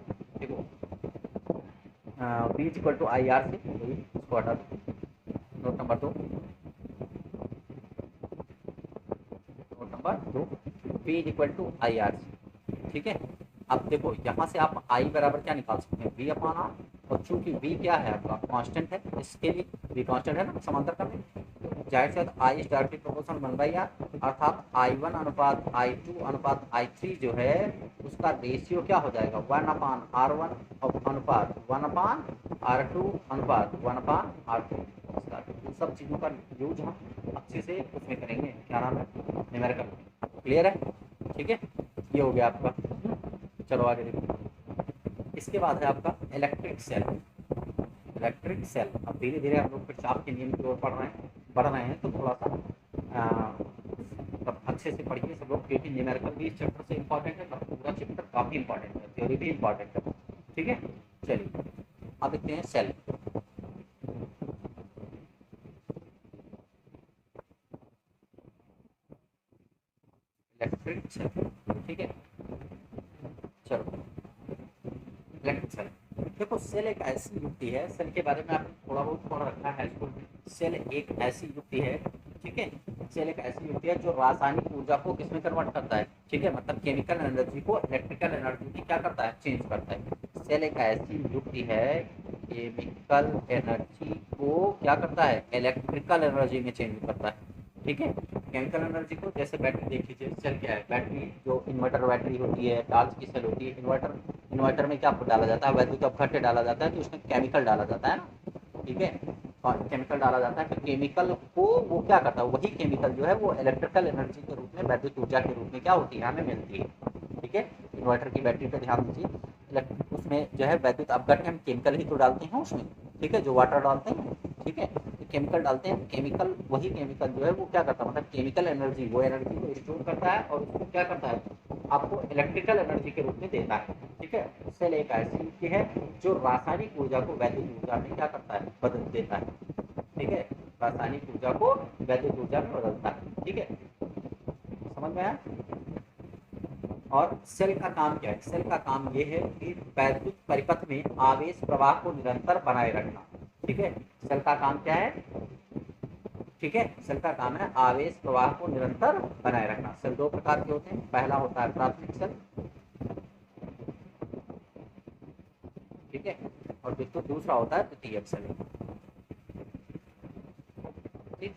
B equal to I R से, इसको हटा दो। Note number 2, note number 2, B equal to I R से। ठीक है, अब देखो यहाँ से आप आई बराबर क्या निकाल सकते हैं, वी अपान आर, और चूंकि वी क्या है आपका कांस्टेंट है, इसके लिए वी कांस्टेंट है ना समांतर क्रम में, जाहिर से I is directly proportional 1/r, अर्थात I1 अनुपात I2 अनुपात I3 जो है उसका रेशियो क्या हो जाएगा, 1/r1 और अनुपात 1/r2 अनुपात 1/r3। इन सब चीज़ों का यूज हम अच्छे से उसमें करेंगे, क्या नाम है, न्यूमेरिकल में। क्लियर है, ठीक है, ये हो गया आपका। चलो आगे देखो, इसके बाद है आपका इलेक्ट्रिक सेल। इलेक्ट्रिक सेल, अब धीरे धीरे हम लोग किरचॉफ के नियम की ओर पढ़ रहे हैं। बढ़ रहे हैं तो थोड़ा सा अच्छे से पढ़िए सब लोग, क्योंकि न्यूमेरिकल भी इस चैप्टर से इम्पॉर्टेंट है, पूरा चैप्टर काफ़ी इंपॉर्टेंट है, थ्योरी भी इम्पॉर्टेंट है। ठीक है, चलिए अब देखते हैं सेल। इलेक्ट्रिक सेल, ठीक है, चलो इलेक्ट्रिक सेल। देखो सेल एक ऐसी युक्ति है, सेल के बारे में आपने थोड़ा बहुत पढ़ रखा है स्कूल में। सेल एक ऐसी युक्ति है, ठीक है, सेल एक ऐसी युक्ति है जो रासायनिक ऊर्जा को किसमें कन्वर्ट करता है, ठीक है, मतलब केमिकल एनर्जी को इलेक्ट्रिकल एनर्जी में क्या करता है, चेंज करता है। सेल एक ऐसी युक्ति है, केमिकल एनर्जी को क्या करता है, इलेक्ट्रिकल एनर्जी में चेंज करता है। ठीक है, केमिकल एनर्जी को, जैसे बैटरी देख लीजिए, सेल क्या है, बैटरी जो इन्वर्टर बैटरी होती है, टॉर्च की सेल होती है, इन्वर्टर, इन्वर्टर में क्या डाला जाता है, वैद्युत अपघट्य डाला जाता है, तो उसमें केमिकल डाला जाता है ना, ठीक है, और केमिकल डाला जाता है, फिर केमिकल को वो क्या करता है, वही केमिकल जो है वो इलेक्ट्रिकल एनर्जी के रूप में, वैद्युत ऊर्जा के रूप में क्या होती है, हमें मिलती है। ठीक है, इन्वर्टर की बैटरी पर ध्यान दीजिए, उसमें जो है वैद्युत अपघट्य हम केमिकल ही तो डालते हैं उसमें, ठीक है, जो वाटर डालते हैं, ठीक है, केमिकल डालते हैं, केमिकल, वही केमिकल जो है वो क्या करता है, मतलब केमिकल एनर्जी, वो एनर्जी को स्टोर करता है और उसको क्या करता है, आपको इलेक्ट्रिकल एनर्जी के रूप में देता है। ठीक है, सेल एक ऐसी युक्ति है जो रासायनिक ऊर्जा को वैद्युत ऊर्जा में क्या करता है, बदल देता है। ठीक है, रासायनिक ऊर्जा को वैद्युत ऊर्जा में बदलता है। ठीक है, समझ में आया। और सेल का काम क्या है, सेल का काम ये है कि वैद्युत परिपथ में आवेश प्रवाह को निरंतर बनाए रखना। ठीक है, सेल का काम क्या है, ठीक है, सेल का काम है आवेश प्रवाह को निरंतर बनाए रखना। सेल दो प्रकार के होते हैं, पहला होता है प्राथमिक सेल, ठीक है, और दूसरा होता है द्वितीयक सेल। ठीक,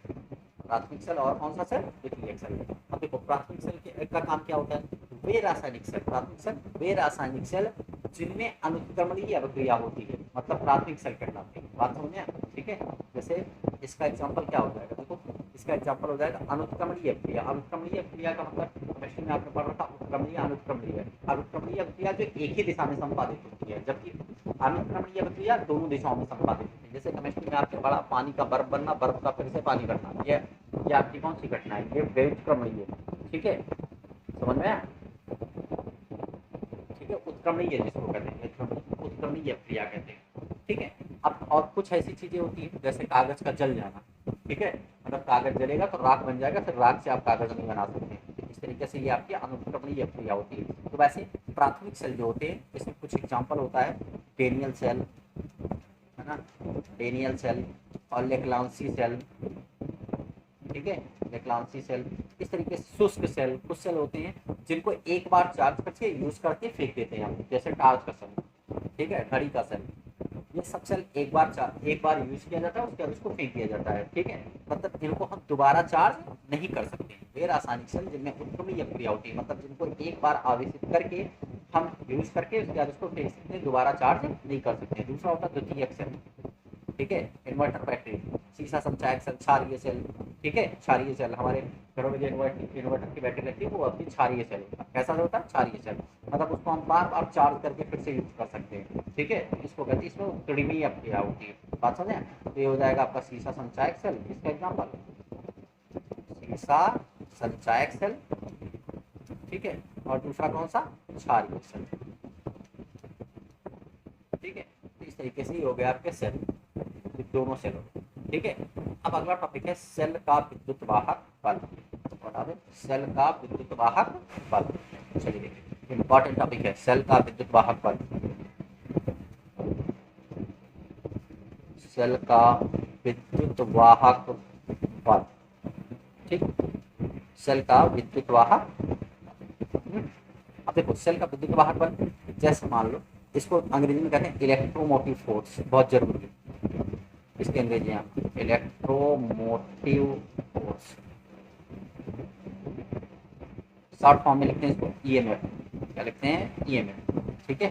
प्राथमिक सेल और कौन सा सेल, द्वितीयक सेल। अब देखो प्राथमिक सेल के का काम क्या होता है, वे रासायनिक सेल, प्राथमिक सेल वे रासायनिक सेल जिनमें अनुत्क्रमणीय अभिक्रिया होती है, मतलब प्राथमिक सेल कहलाते हैं। बात समझ में, ठीक है, जैसे इसका एग्जांपल क्या हो जाएगा, देखो इसका एग्जांपल हो जाएगा अनुत्क्रमणीय अभिक्रिया। अनुत्क्रमणीय अभिक्रिया का मतलब केमिस्ट्री में आपने पढ़ रखा, उत्क्रमणीय अनुत्क्रमणीय। अनुत्क्रमणीय अभिक्रिया जो एक ही दिशा में संपादित होती है, जबकि अनुत्क्रमणीय अभिक्रिया दोनों दिशाओं में संपादित होती है। जैसे केमिस्ट्री में आपने पढ़ा पानी का बर्फ बनना, बर्फ का फिर से पानी बनना, ये आपकी कौन सी घटना है, ये व्युत्क्रमणीय। ठीक है, समझ में आया? ठीक है, उत्क्रमणीय जिसको कहते हैं, उत्क्रमणीय अभिक्रिया कहते हैं। ठीक है, अब और कुछ ऐसी चीजें होती है जैसे कागज का जल जाना, ठीक है, मतलब कागज जलेगा तो राख बन जाएगा, फिर राख से आप कागज नहीं बना सकते। इस तरीके से ये आपकी अनुत्क्रमणीय अभिक्रिया होती है। तो वैसे प्राथमिक सेल जो होते हैं, इसमें कुछ एग्जाम्पल होता है, डेनियल सेल, है ना, डेनियल सेल और लेक्लांसी सेल, ठीक है, लेक्लांसी सेल। इस तरीके से शुष्क सेल, कुछ सेल होते हैं जिनको एक बार चार्ज करके यूज करके फेंक देते हैं हम, जैसे टार्च का सेल, ठीक है, घड़ी का सेल, ये सब सेल एक बार यूज किया जाता है, उसके बाद उसको फेंक दिया जाता है। ठीक है, मतलब इनको हम दोबारा चार्ज नहीं कर सकते। वे रासायनिक सेल जिनमें उत्क्रमणीय अभिक्रिया होती है, मतलब जिनको एक बार आवेशित करके हम यूज करके उसके बाद उसको फेंक सकते हैं, दोबारा चार्ज नहीं कर सकते। दूसरा होता है द्वितीयक सेल, ठीक है, इन्वर्टर बैटरी, शीशा संचायक सेल, क्षारीय सेल, ठीक है, क्षारीय सेल, हमारे घरों में जो इन्वर्टर की बैटरी रहती है वो अपनी क्षारीय सेल होता है। कैसा होता है, क्षारीय सेल, मतलब उसको हम बार बार चार्ज करके फिर से यूज कर सकते हैं। ठीक है, इसको कहते हैं, इसमें उत्कीर्णीय अभिक्रिया होती है। बात समझे, तो ये हो जाएगा आपका शीशा संचायक सेल, इसका एग्जाम्पल शीशा संचायक सेल, ठीक है, और दूसरा कौन सा, क्षारीय सेल। ठीक है, तो इस तरीके से ये हो गया आपके सेल, दोनों सेल। ठीक है, अब अगला टॉपिक है सेल का विद्युत वाहक बल। बता दें, सेल का विद्युत वाहक बल। चलिए देखिए, इंपॉर्टेंट टॉपिक है सेल का विद्युत वाहक बल। सेल का विद्युत वाहक बल, ठीक, सेल का विद्युत वाहक। अब देखो सेल का विद्युत वाहक बल, जैसे मान लो इसको अंग्रेजी में कहते हैं इलेक्ट्रोमोटिव फोर्स, बहुत जरूरी है इसके अंग्रेजी में, इलेक्ट्रोमोटिव फोर्स, शॉर्ट फॉर्म में लिखते हैं इसको ईएमएफ, क्या लिखते हैं, ईएमएफ। ठीक है,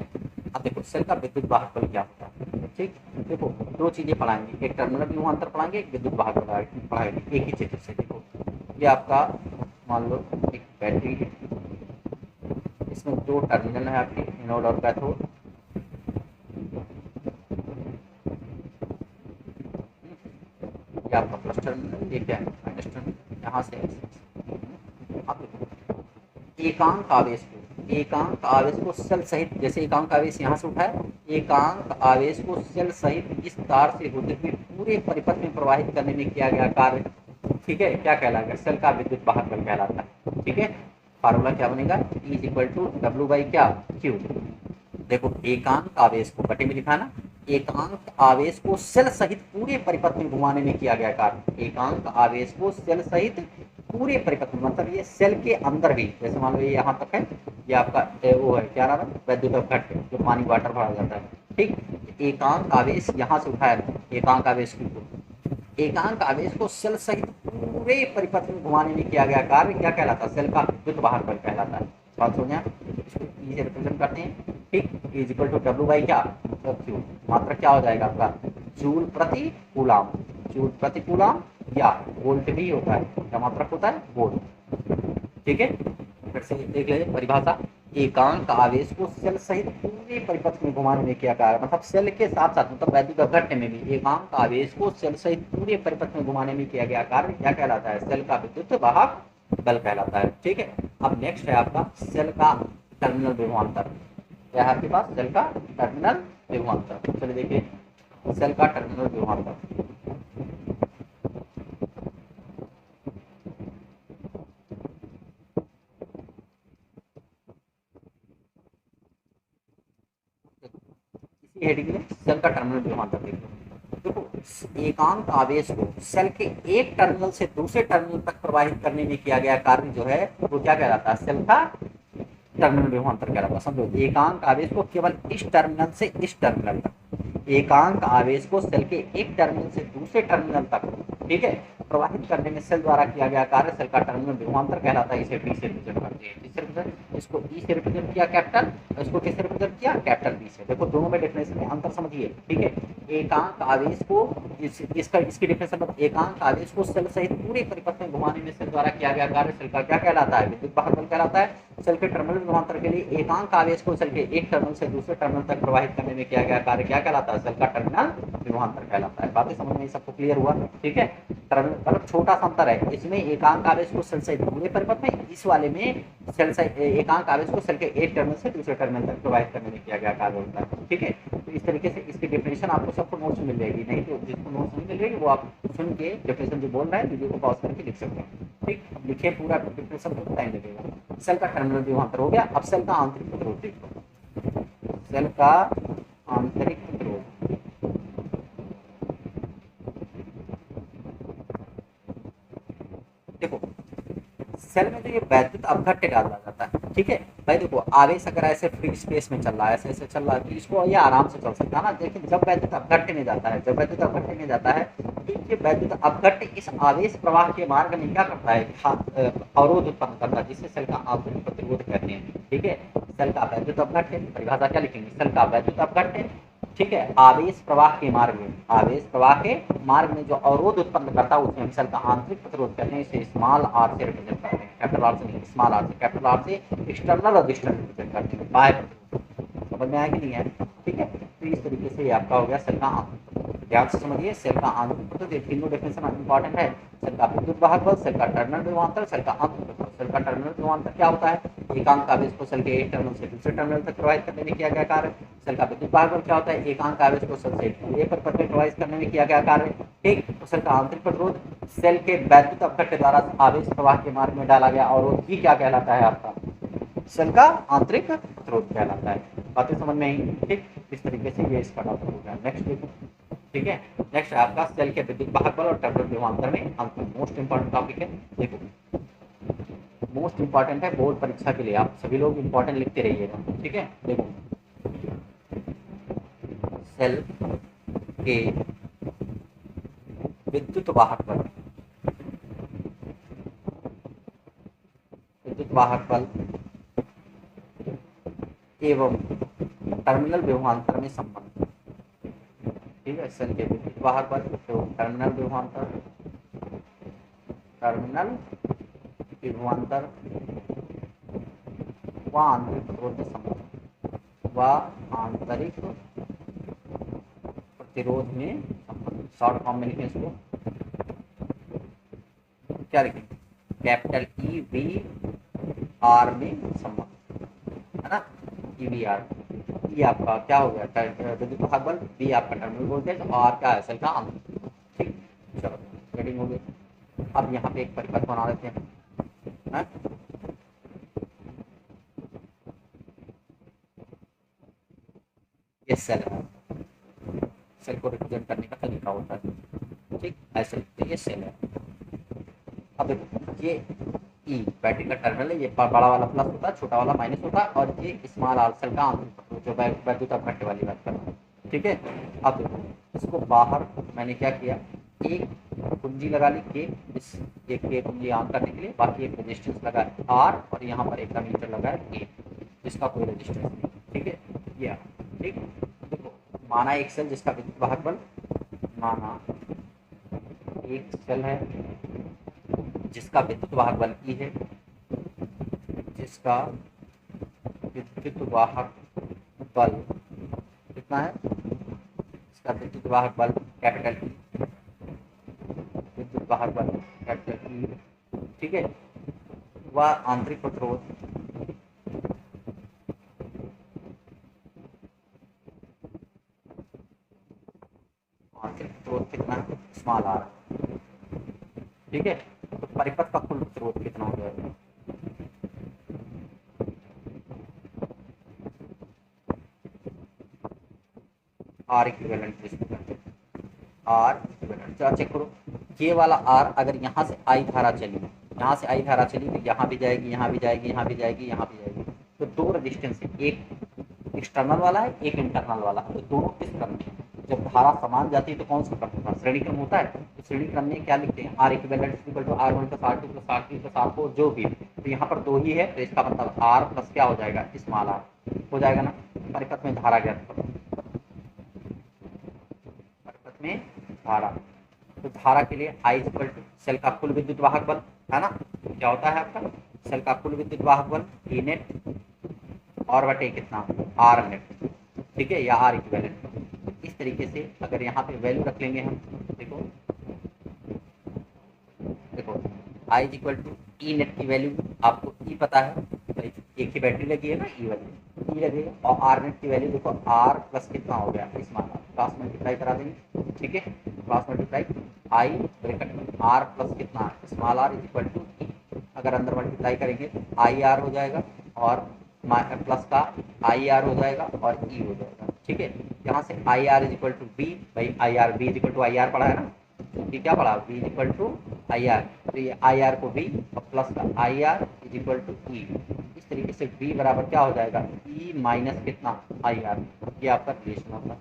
अब देखो सेल का विद्युत वाहक बल क्या होता है। ठीक, देखो दो चीजें पढ़ाएंगे, एक टर्मिनल विभवांतर पढ़ाएंगे, एक विद्युत वाहक पढ़ाएंगे, एक ही चित्र से। देखो ये आपका मान लो एक बैटरी है, इसमें दो टर्मिनल है आपके, एनोड और कैथोड। ये आपका प्लस टर्मिनल, ये क्या है माइनस टर्मिनल, यहाँ से अब एकांक आवेश को सेल सहित, जैसे एकांक आवेश यहाँ से उठाए, एकांक आवेश को सेल सहित इस तार से होते हुए पूरे परिपथ में प्रवाहित करने में किया गया कार्य, ठीक है, क्या कहलाएगा, सेल का विद्युत वाहक बल कहलाता है। ठीक है, फार्मूला क्या बनेगा, E equal to W by क्या क्यू। देखो एकांक आवेश को बटे में लिखा ना, एकांक आवेश को सेल सहित पूरे परिपथ में घुमाने में किया गया कार्य, एकांक आवेश को सेल सहित पूरे परिपथ में, मतलब ये सेल के अंदर भी, जैसे मान लो ये यहाँ तक है, ये आपका वो है क्या नाम है, वैद्युत अपघट्य, जो पानी वाटर भरा जाता है। ठीक, एकांक आवेश यहाँ से उठाया, एकांक आवेश की, एकांक आवेश को सेल सहित पूरे परिपथ में घुमाने में किया गया कार्य क्या कहलाता है, सेल का विद्युत वाहक बल कहलाता है। बात हो गया, इसको ई से रिप्रेजेंट करते हैं। ठीक, is equal to W by क्या क्यू, मात्रक क्या हो जाएगा आपका जूल प्रति कूलाम, जूल प्रति कूलाम, या वोल्ट भी होता है, क्या मात्रक होता है वोल्ट। ठीक है, फिर से देख ले परिभाषा, एकांक आवेश को सेल सहित पूरे परिपथ में घुमाने में किया कार्य, मतलब सेल के साथ साथ, मतलब वैद्युत अपघट्य में भी एकांक आवेश को सेल सहित पूरे परिपथ में घुमाने में किया गया कार्य क्या कहलाता है, सेल का विद्युत वाहक बल कहलाता है। ठीक है, अब नेक्स्ट है आपका सेल का टर्मिनल विभवांतर, क्या है आपके पास, सेल का टर्मिनल विभवांतर। चलिए देखिए सेल का टर्मिनल विभवांतर, इसी हेडिंग में सेल का टर्मिनल विभवांतर देखो, एकांक आवेश को सेल के एक टर्मिनल से दूसरे टर्मिनल तक प्रवाहित करने में किया गया कार्य जो है वो क्या कहलाता है, सेल का टर्मिनल विभवांतर कहलाता है। समझो, एकांक आवेश को केवल इस टर्मिनल से इस टर्मिनल तक, एकांक आवेश को सेल के एक टर्मिनल से दूसरे टर्मिनल तक, ठीक है, प्रवाहित करने में सेल द्वारा किया गया कार्य सेल का टर्मिनल विभवांतर कहलाता है। इसे टी से रिप्रेजेंट करते हैं, किससे रिप्रेजेंट, इसको ई से रिप्रेजेंट किया कैपिटल, इसको किससे रिप्रेजेंट किया कैपिटल बी से। देखो दोनों में डेफिनेशन में अंतर समझिए। ठीक है, एकांक आवेश को इसकी डेफिनेशन में, एकांक आवेश को सेल सहित पूरे परिपथ में घुमाने में सेल द्वारा किया गया कार्य सेल का क्या कहलाता है, विद्युत वाहक बल कहलाता है। सेल के टर्मिनल विभवांतर के लिए एकांक आवेश को सेल के एक टर्मिनल से दूसरे टर्मिनल तक प्रवाहित करने में किया गया कार्य क्या कहलाता है, सेल का टर्मिनल विभवांतर कहलाता है। बातें समझ में सबको क्लियर हुआ। ठीक है, मतलब छोटा सा अंतर है, इसमें एकांक आवेश को सेल सहित पूरे परिपथ में, इस वाले में सेल सहित एकांक आवेश को सेल के एक टर्मिनल से दूसरे टर्मिनल तक प्रवाहित करने में किया गया कार्य होता है। ठीक है, तो इस तरीके से इसकी डेफिनेशन आपको सबको नोट्स मिल जाएगी, नहीं तो जिसको नोट्स नहीं मिल रही वो आप सुन के डेफिनेशन जो बोल रहे हैं वीडियो को पॉज करके लिख सकते हैं। ठीक, लिखे पूरा डेफिनेशन को टाइम लगेगा। सेल का टर्मिनल विभवांतर हो गया। अब सेल का आंतरिक प्रतिरोध देखो, सेल का आंतरिक प्रतिरोध, देखो सेल में जो ये वैद्युत अपघट्य डाला जाता है, ठीक है भाई, देखो आवेश अगर ऐसे फ्री स्पेस में चल रहा है, ऐसे ऐसे चल रहा है, तो इसको ये आराम से चल सकता है ना। देखिए जब वैद्युत अपघट्य में जाता है, जब वैद्युत अपघट्य में जाता है, ये वैद्युत अपघट्य इस आवेश प्रवाह के मार्ग में क्या करता है, अवरोध उत्पन्न करता है, जिससे सेल का आंतरिक प्रतिरोध कहते हैं। ठीक है, सेल का वैद्युत अपघट्य, परिभाषा क्या लिखेंगे, सेल का वैद्युत अपघट्य, ठीक है, आवेश प्रवाह के मार्ग में, आवेश प्रवाह के मार्ग में जो अवरोध उत्पन्न करता है उसे हम सेल का आंतरिक प्रतिरोध कहते हैं। इसे स्मॉल आर से रिप्रेजेंट करते हैं, कैपिटल आर से नहीं, स्मॉल आर से, कैपिटल आर से एक्सटर्नल और डिस्टर्नल रिप्रेजेंट करते हैं, बाह्य प्रतिरोध। समझ में आया कि नहीं है। ठीक है, तो इस तरीके से ये आपका हो गया सेल का आंतरिक प्रतिरोध। ध्यान से समझिए, सेल का आंतरिक प्रतिरोध तीनों डेफिनेशन इंपॉर्टेंट है, सेल का विद्युत वाहक बल, सेल का टर्मिनल विभवांतर, सेल का आंतरिक प्रतिरोध। सेल का टर्मिनल विभवांतर क्या होता है, एकांक आवेश को सेल के एक टर्मिनल से दूसरे टर्मिनल तक प्रवाहित करने में किया गया कार्य। सेल का विद्युत वाहक बल क्या होता है, एकांक आवेश को सेल से पूरे परिपथ में प्रवाहित करने में किया गया कार्य। ठीक, तो सेल का आंतरिक प्रतिरोध सेल के वैद्युत अपघट्य द्वारा आवेश प्रवाह के मार्ग में डाला गया अवरोध ही क्या कहलाता है, आपका सेल का आंतरिक प्रतिरोध कहलाता है। बातें समझ में आई। ठीक, इस तरीके से ये इसका टॉपिक हो गया। नेक्स्ट देखो, ठीक है, नेक्स्ट आपका सेल के विद्युत वाहक बल और टर्मिनल विभवांतर में अंतर, मोस्ट इंपॉर्टेंट टॉपिक है। देखो मोस्ट इंपॉर्टेंट है बोर्ड परीक्षा के लिए, आप सभी लोग इंपॉर्टेंट लिखते रहिएगा। ठीक है, देखो सेल के विद्युत वाहक बल, विद्युत वाहक बल एवं टर्मिनल विभवांतर में संबंध। ठीक है, सेल के विद्युत वाहक बल एवं टर्मिनल विभवांतर, टर्मिनल विभवांतर व आंतरिक प्रतिरोध में संबंध, व आंतरिक प्रतिरोध में संबंध, शॉर्ट फॉर्म में लिखें इसको क्या लिखेंगे, कैपिटल ई वी आर में संबंध, है ना, ई वी आर। ई आपका क्या हो गया, विद्युत भाग बल, बी आपका टर्मिनल वोल्टेज, और क्या है सेल का आंतरिक। ठीक, चलो रेडिंग हो गई। अब यहाँ पे एक परिपथ बना लेते हैं, है? ये सेल है, सेल को रिप्रेजेंट करने का तरीका होता है, ठीक, ऐसे लिखते हैं, ये सेल है। अब देखो ये ई बैटरी का टर्मिनल है, ये बड़ा वाला प्लस होता है, छोटा वाला माइनस होता है, और ये स्मॉल आर सेल का आंतरिक जो वैद्युत अपघट्य वाली बात कर रहा हूँ, ठीक है। अब देखो इसको बाहर मैंने क्या किया, एक कुंजी लगा ली के, इस एक के कुंजी ऑन करने के लिए, बाकी एक रेजिस्टेंस लगा आर, और यहाँ पर एक मीटर लगा है ए, जिसका कोई रेजिस्टेंस नहीं, ठीक है, ये ठीक। देखो माना एक सेल जिसका विद्युत वाहक बल, माना एक सेल है जिसका विद्युत वाहक बल ई है, जिसका विद्युत वाहक बल कितना है, इसका विद्युत वाहक बल कैपिटल ई, विद्युत वाहक बल कैपिटल ई, ठीक है। वह आंतरिक प्रतिरोध कितना है, स्मॉल आर, ठीक है। तो परिपथ का कुल प्रतिरोध कितना हो जाएगा, आर इक्विवेलेंट, आर इक्विवेलेंट। चलो चेक करो, ये वाला आर अगर यहाँ से आई धारा चली, यहाँ से आई धारा चली तो यहाँ भी जाएगी, यहाँ भी जाएगी, यहाँ भी जाएगी, यहाँ भी जाएगी, तो दो रेजिस्टेंस है, एक एक्सटर्नल वाला है, एक इंटरनल वाला है, तो दोनों किस क्रम में, जब धारा समान जाती है तो कौन सा क्रम होता है, श्रेणी क्रम होता है। तो श्रेणी क्रम में क्या लिखते हैं, R equivalent equal to R one plus R two plus R three plus R four, जो भी, तो यहाँ पर दो ही है, तो इसका मतलब आर प्लस क्या हो जाएगा, स्मॉल आर हो जाएगा ना। परिपथ में धारा ज्ञात करो, परिपथ में धारा, तो धारा के लिए आई इक्वल टू सेल का कुल विद्युत वाहक बल, है ना, क्या होता है आपका सेल का कुल विद्युत वाहक बल ई नेट और बटे कितना, आर नेट, ठीक है, या आर इक्विवेलेंट। इस तरीके से अगर यहाँ पे वैल्यू रख लेंगे हम, देखो देखो आई इक्वल टू ई नेट की वैल्यू आपको ई पता है, एक ही बैटरी लगी है ना, ई वाली ई लगेगा, और आर नेट की वैल्यू देखो, आर प्लस कितना हो गया, स्मॉल आर, क्रॉस मल्टीप्लाई करा देंगे, ठीक है, क्रॉस मल्टीप्लाई आई ब्रैकेट में आर प्लस कितना, small R is equal to E, अगर अंदर मल्टीप्लाई करेंगे आई आर हो जाएगा, और प्लस का आई आर हो जाएगा, और ई हो जाएगा, ठीक है। यहाँ से I R is equal to B, भाई I R B is equal to I R पढ़ा है ना, ये क्या पढ़ा, B is equal to I R, तो ये आई आर को बी और प्लस का I R is equal to E, इस तरीके से बी बराबर क्या हो जाएगा, ई माइनस कितना, आई आर, ये आपका रिलेशन होता है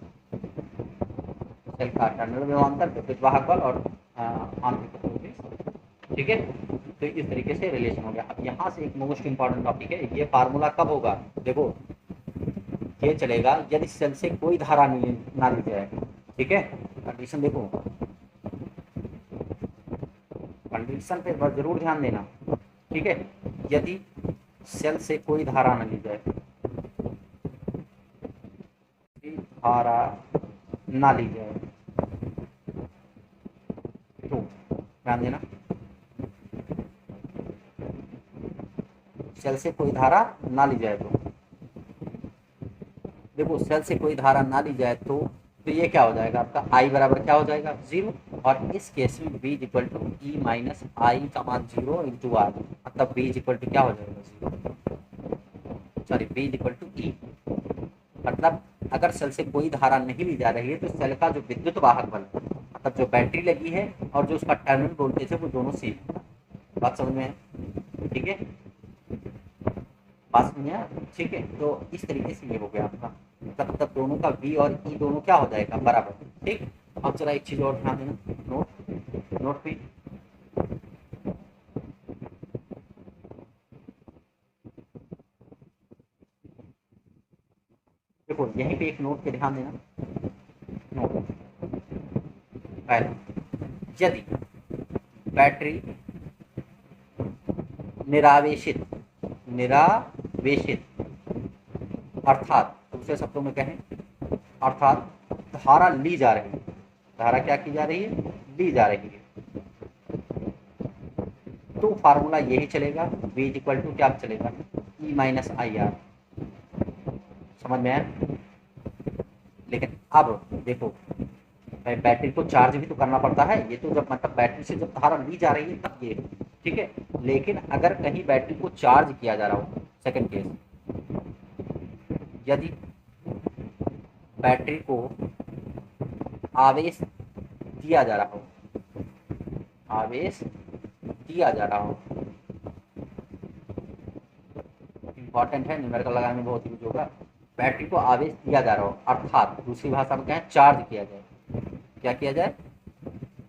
सेल का टर्मिनल विभवांतर, विद्युत वाहक बल और आंतरिक प्रतिरोध, ठीक है। तो इस तरीके से रिलेशन हो गया। अब यहाँ से एक मोस्ट इंपॉर्टेंट टॉपिक है, ये फार्मूला कब होगा, देखो ये चलेगा यदि सेल से कोई धारा ना ली जाए, ठीक है। कंडीशन देखो, कंडीशन पे जरूर ध्यान देना, ठीक है। यदि सेल से कोई धारा न ली जाए, धारा ना ली जाए, तो ध्यान देना, सेल से कोई धारा ना ली जाए, तो देखो सेल से कोई धारा ना ली जाए तो ये क्या हो जाएगा आपका, आई बराबर क्या हो जाएगा, जीरो, और इस केस में B is equal to E minus I का मान जीरो इंटू आर, मतलब बी इज इक्वल टू क्या हो जाएगा, zero, sorry B is equal to E, मतलब अगर सेल से कोई धारा नहीं ली जा रही है तो सेल का जो विद्युत वाहक बल, मतलब जो बैटरी लगी है और जो उसका टर्मिनल वोल्टेज है, वो दोनों सेम, बात समझ में है, ठीक है, बात समझ में है, ठीक है। तो इस तरीके से ये हो गया आपका, तब दोनों का V और E दोनों क्या हो जाएगा, बराबर, ठीक। अब चला एक चीज और ध्यान देना, नोट पे देखो, यहीं पे एक नोट पे ध्यान देना, नोट पहला, यदि बैटरी निरावेशित अर्थात दूसरे शब्दों में कहें, अर्थात धारा ली जा रही है, धारा क्या की जा रही है, ली जा रही है, तो फार्मूला यही चलेगा, v इक्वल टू क्या चलेगा, ई माइनस आई आर। समझ में आया? लेकिन अब देखो, बैटरी को चार्ज भी तो करना पड़ता है, ये तो जब मतलब बैटरी से जब धारा ली जा रही है तब ये, ठीक है। लेकिन अगर कहीं बैटरी को चार्ज किया जा रहा हो, सेकंड केस, यदि बैटरी को आवेश दिया जा रहा हो, आवेश दिया जा रहा हो, इंपॉर्टेंट है, न्यूमेरिकल लगाने में बहुत यूज होगा। बैटरी को आवेश दिया जा रहा हो, अर्थात दूसरी भाषा में कहें चार्ज किया जाए। क्या किया जाए?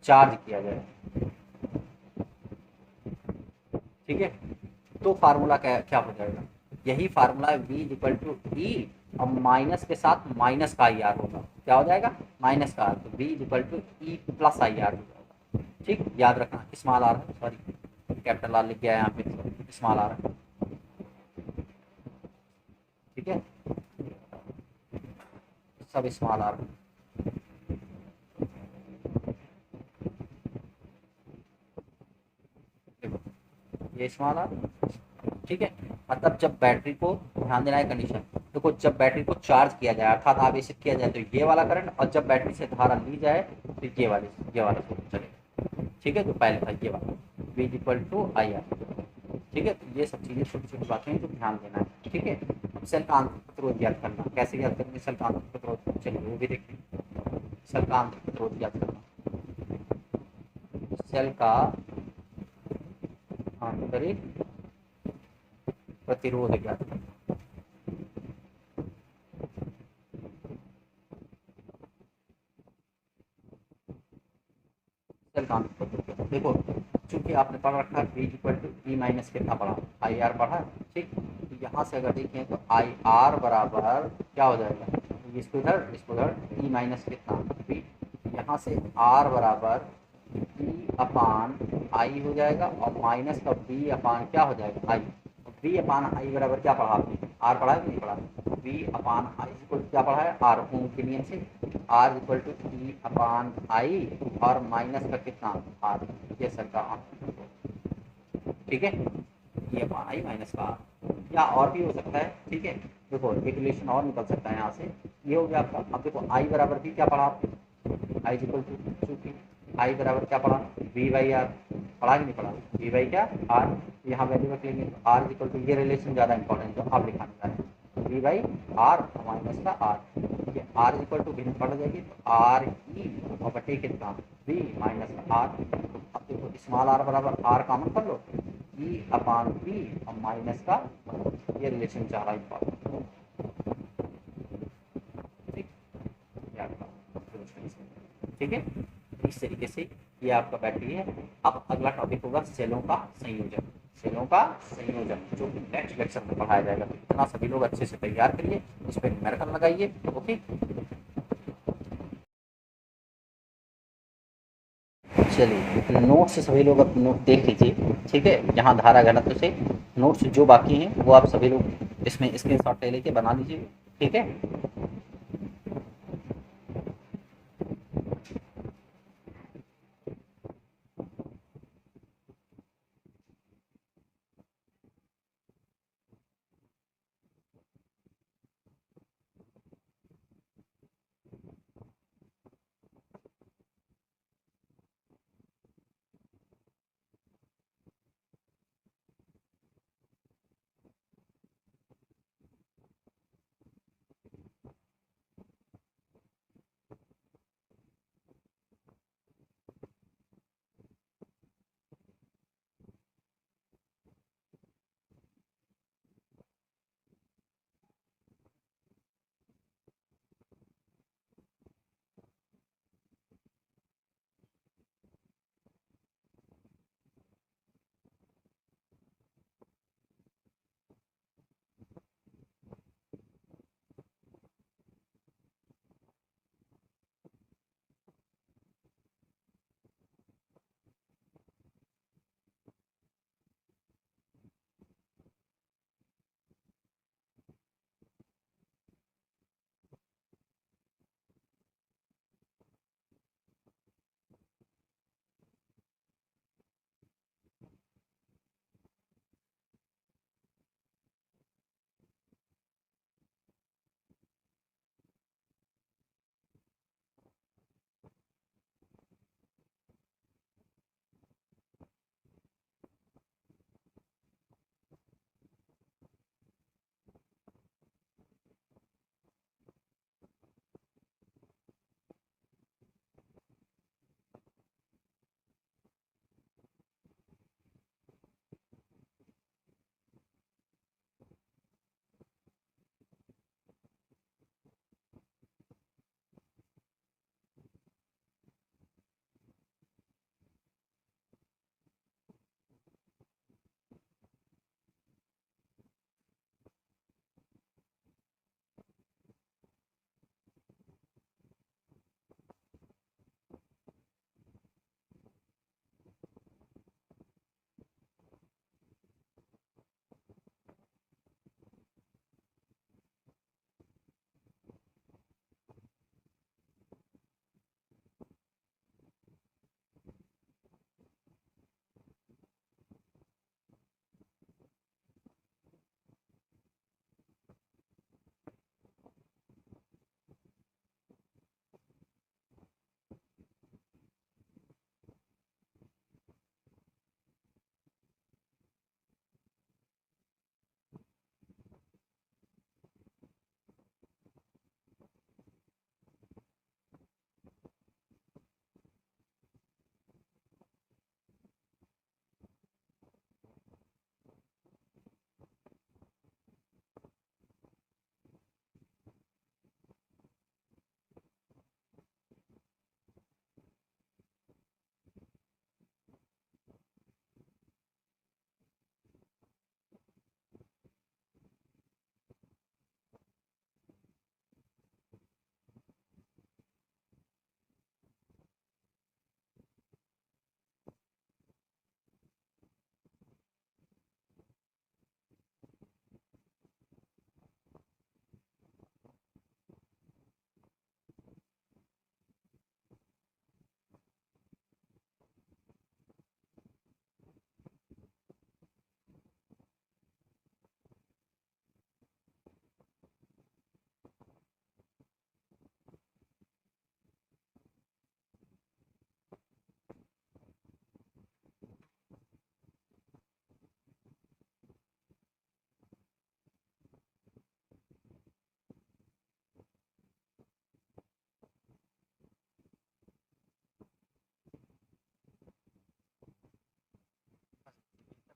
चार्ज किया जाए, ठीक है। तो फार्मूला क्या क्या हो जाएगा, यही फार्मूला v इक्वल टू ई और माइनस के साथ माइनस का आई आर होगा। क्या हो जाएगा? माइनस का आर, तो v equal to E plus I R हो जाएगा। ठीक, याद रखना, स्मॉल आर है, सॉरी कैपिटल आर लिख गया है यहाँ पे, स्मॉल आर है, ठीक है, सब स्मॉल आर। देखो ये स्मॉल आर, ठीक है। मतलब जब बैटरी को, ध्यान देना है कंडीशन, देखो जब बैटरी को चार्ज किया जाए अर्थात आवेशित किया जाए तो ये वाला करंट, और जब बैटरी से धारा ली जाए तो ये वाला चलेगा, ठीक है। तो पहले था ये वाला v equal to I R, ठीक है। तो ये सब चीज़ें छोटी छोटी बातें हैं जो ध्यान देना है, ठीक है। अब सेल का आंतरिक प्रतिरोध याद करना, कैसे याद करेंगे सेल का आंतरिक प्रतिरोध, चलिए वो भी देखते हैं। सेल का आंतरिक प्रतिरोध याद करना, सेल का आंतरिक प्रतिरोध याद करना। सेल का आंतरिक प्रतिरोध देखो, चूंकि आपने पढ़ रखा है v equal to E minus कितना पढ़ा, आई आर पढ़ा, ठीक। तो यहाँ से अगर देखें तो आई आर बराबर क्या हो जाएगा, इसको इधर ई माइनस कितना v, यहाँ से आर बराबर ई अपान आई हो जाएगा, और माइनस का v अपान क्या हो जाएगा, आई। v अपान आई बराबर क्या पढ़ा आपने, आर पढ़ा है कि नहीं पढ़ा, v अपान आई इक्वल क्या पढ़ा है, आर, ओम के नियम से, आर इक्वल टू ई अपान आई और माइनस का कितना, आर, ये सर का आंसर, ठीक है। ई अपान आई माइनस का आर, या और भी हो सकता है, ठीक है। देखो एक रिलेशन और निकल सकता है यहाँ से, ये हो गया आपका। अब देखो आई बराबर भी क्या पढ़ा आपने, आई इक्वल टू, चूंकि आई बराबर क्या पढ़ा, वी बाई आर, पढ़ा कि नहीं पढ़ा, वी बाई क्या, आर। यहाँ वैल्यू रख लेंगे तो आर इक्वल टू, ये रिलेशन ज़्यादा इंपॉर्टेंट जो आप लिखाने जा रहे हैं, वी बाई आर माइनस का आर, ये आर इक्वल टू भिन्न पड़ जाएगी तो आर ई और बटे कितना, वी माइनस का आर। अब देखो स्मॉल आर बराबर आर कॉमन कर लो, ई अपान वी और माइनस का, ये रिलेशन ज़्यादा इंपॉर्टेंट, ठीक, ठीक है। इस तरीके से ये आपका बैटरी है। अब अगला टॉपिक होगा सेलों का संयोजन, सेलों का संयोजन जो कि नेक्स्ट लेक्चर में पढ़ाया जाएगा। तो इतना सभी लोग अच्छे से तैयार करिए, इस पर न्यूमेरिकल लगाइए, ओके। चलिए नोट से सभी लोग अपने नोट देख लीजिए, ठीक है। यहाँ धारा घनत्व से नोट्स जो बाकी हैं वो आप सभी लोग इसमें स्क्रीनशॉट ले लेके बना लीजिए, ठीक है।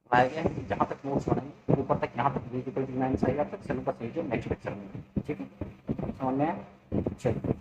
बताया गया है कि जहाँ तक नोट्स बनेंगे ऊपर तक, यहाँ तक वीडियो डिजाइन आएगा तक चलो बस यही जो नेक्स्ट लेक्चर में, ठीक है, समझ में आया? चलिए।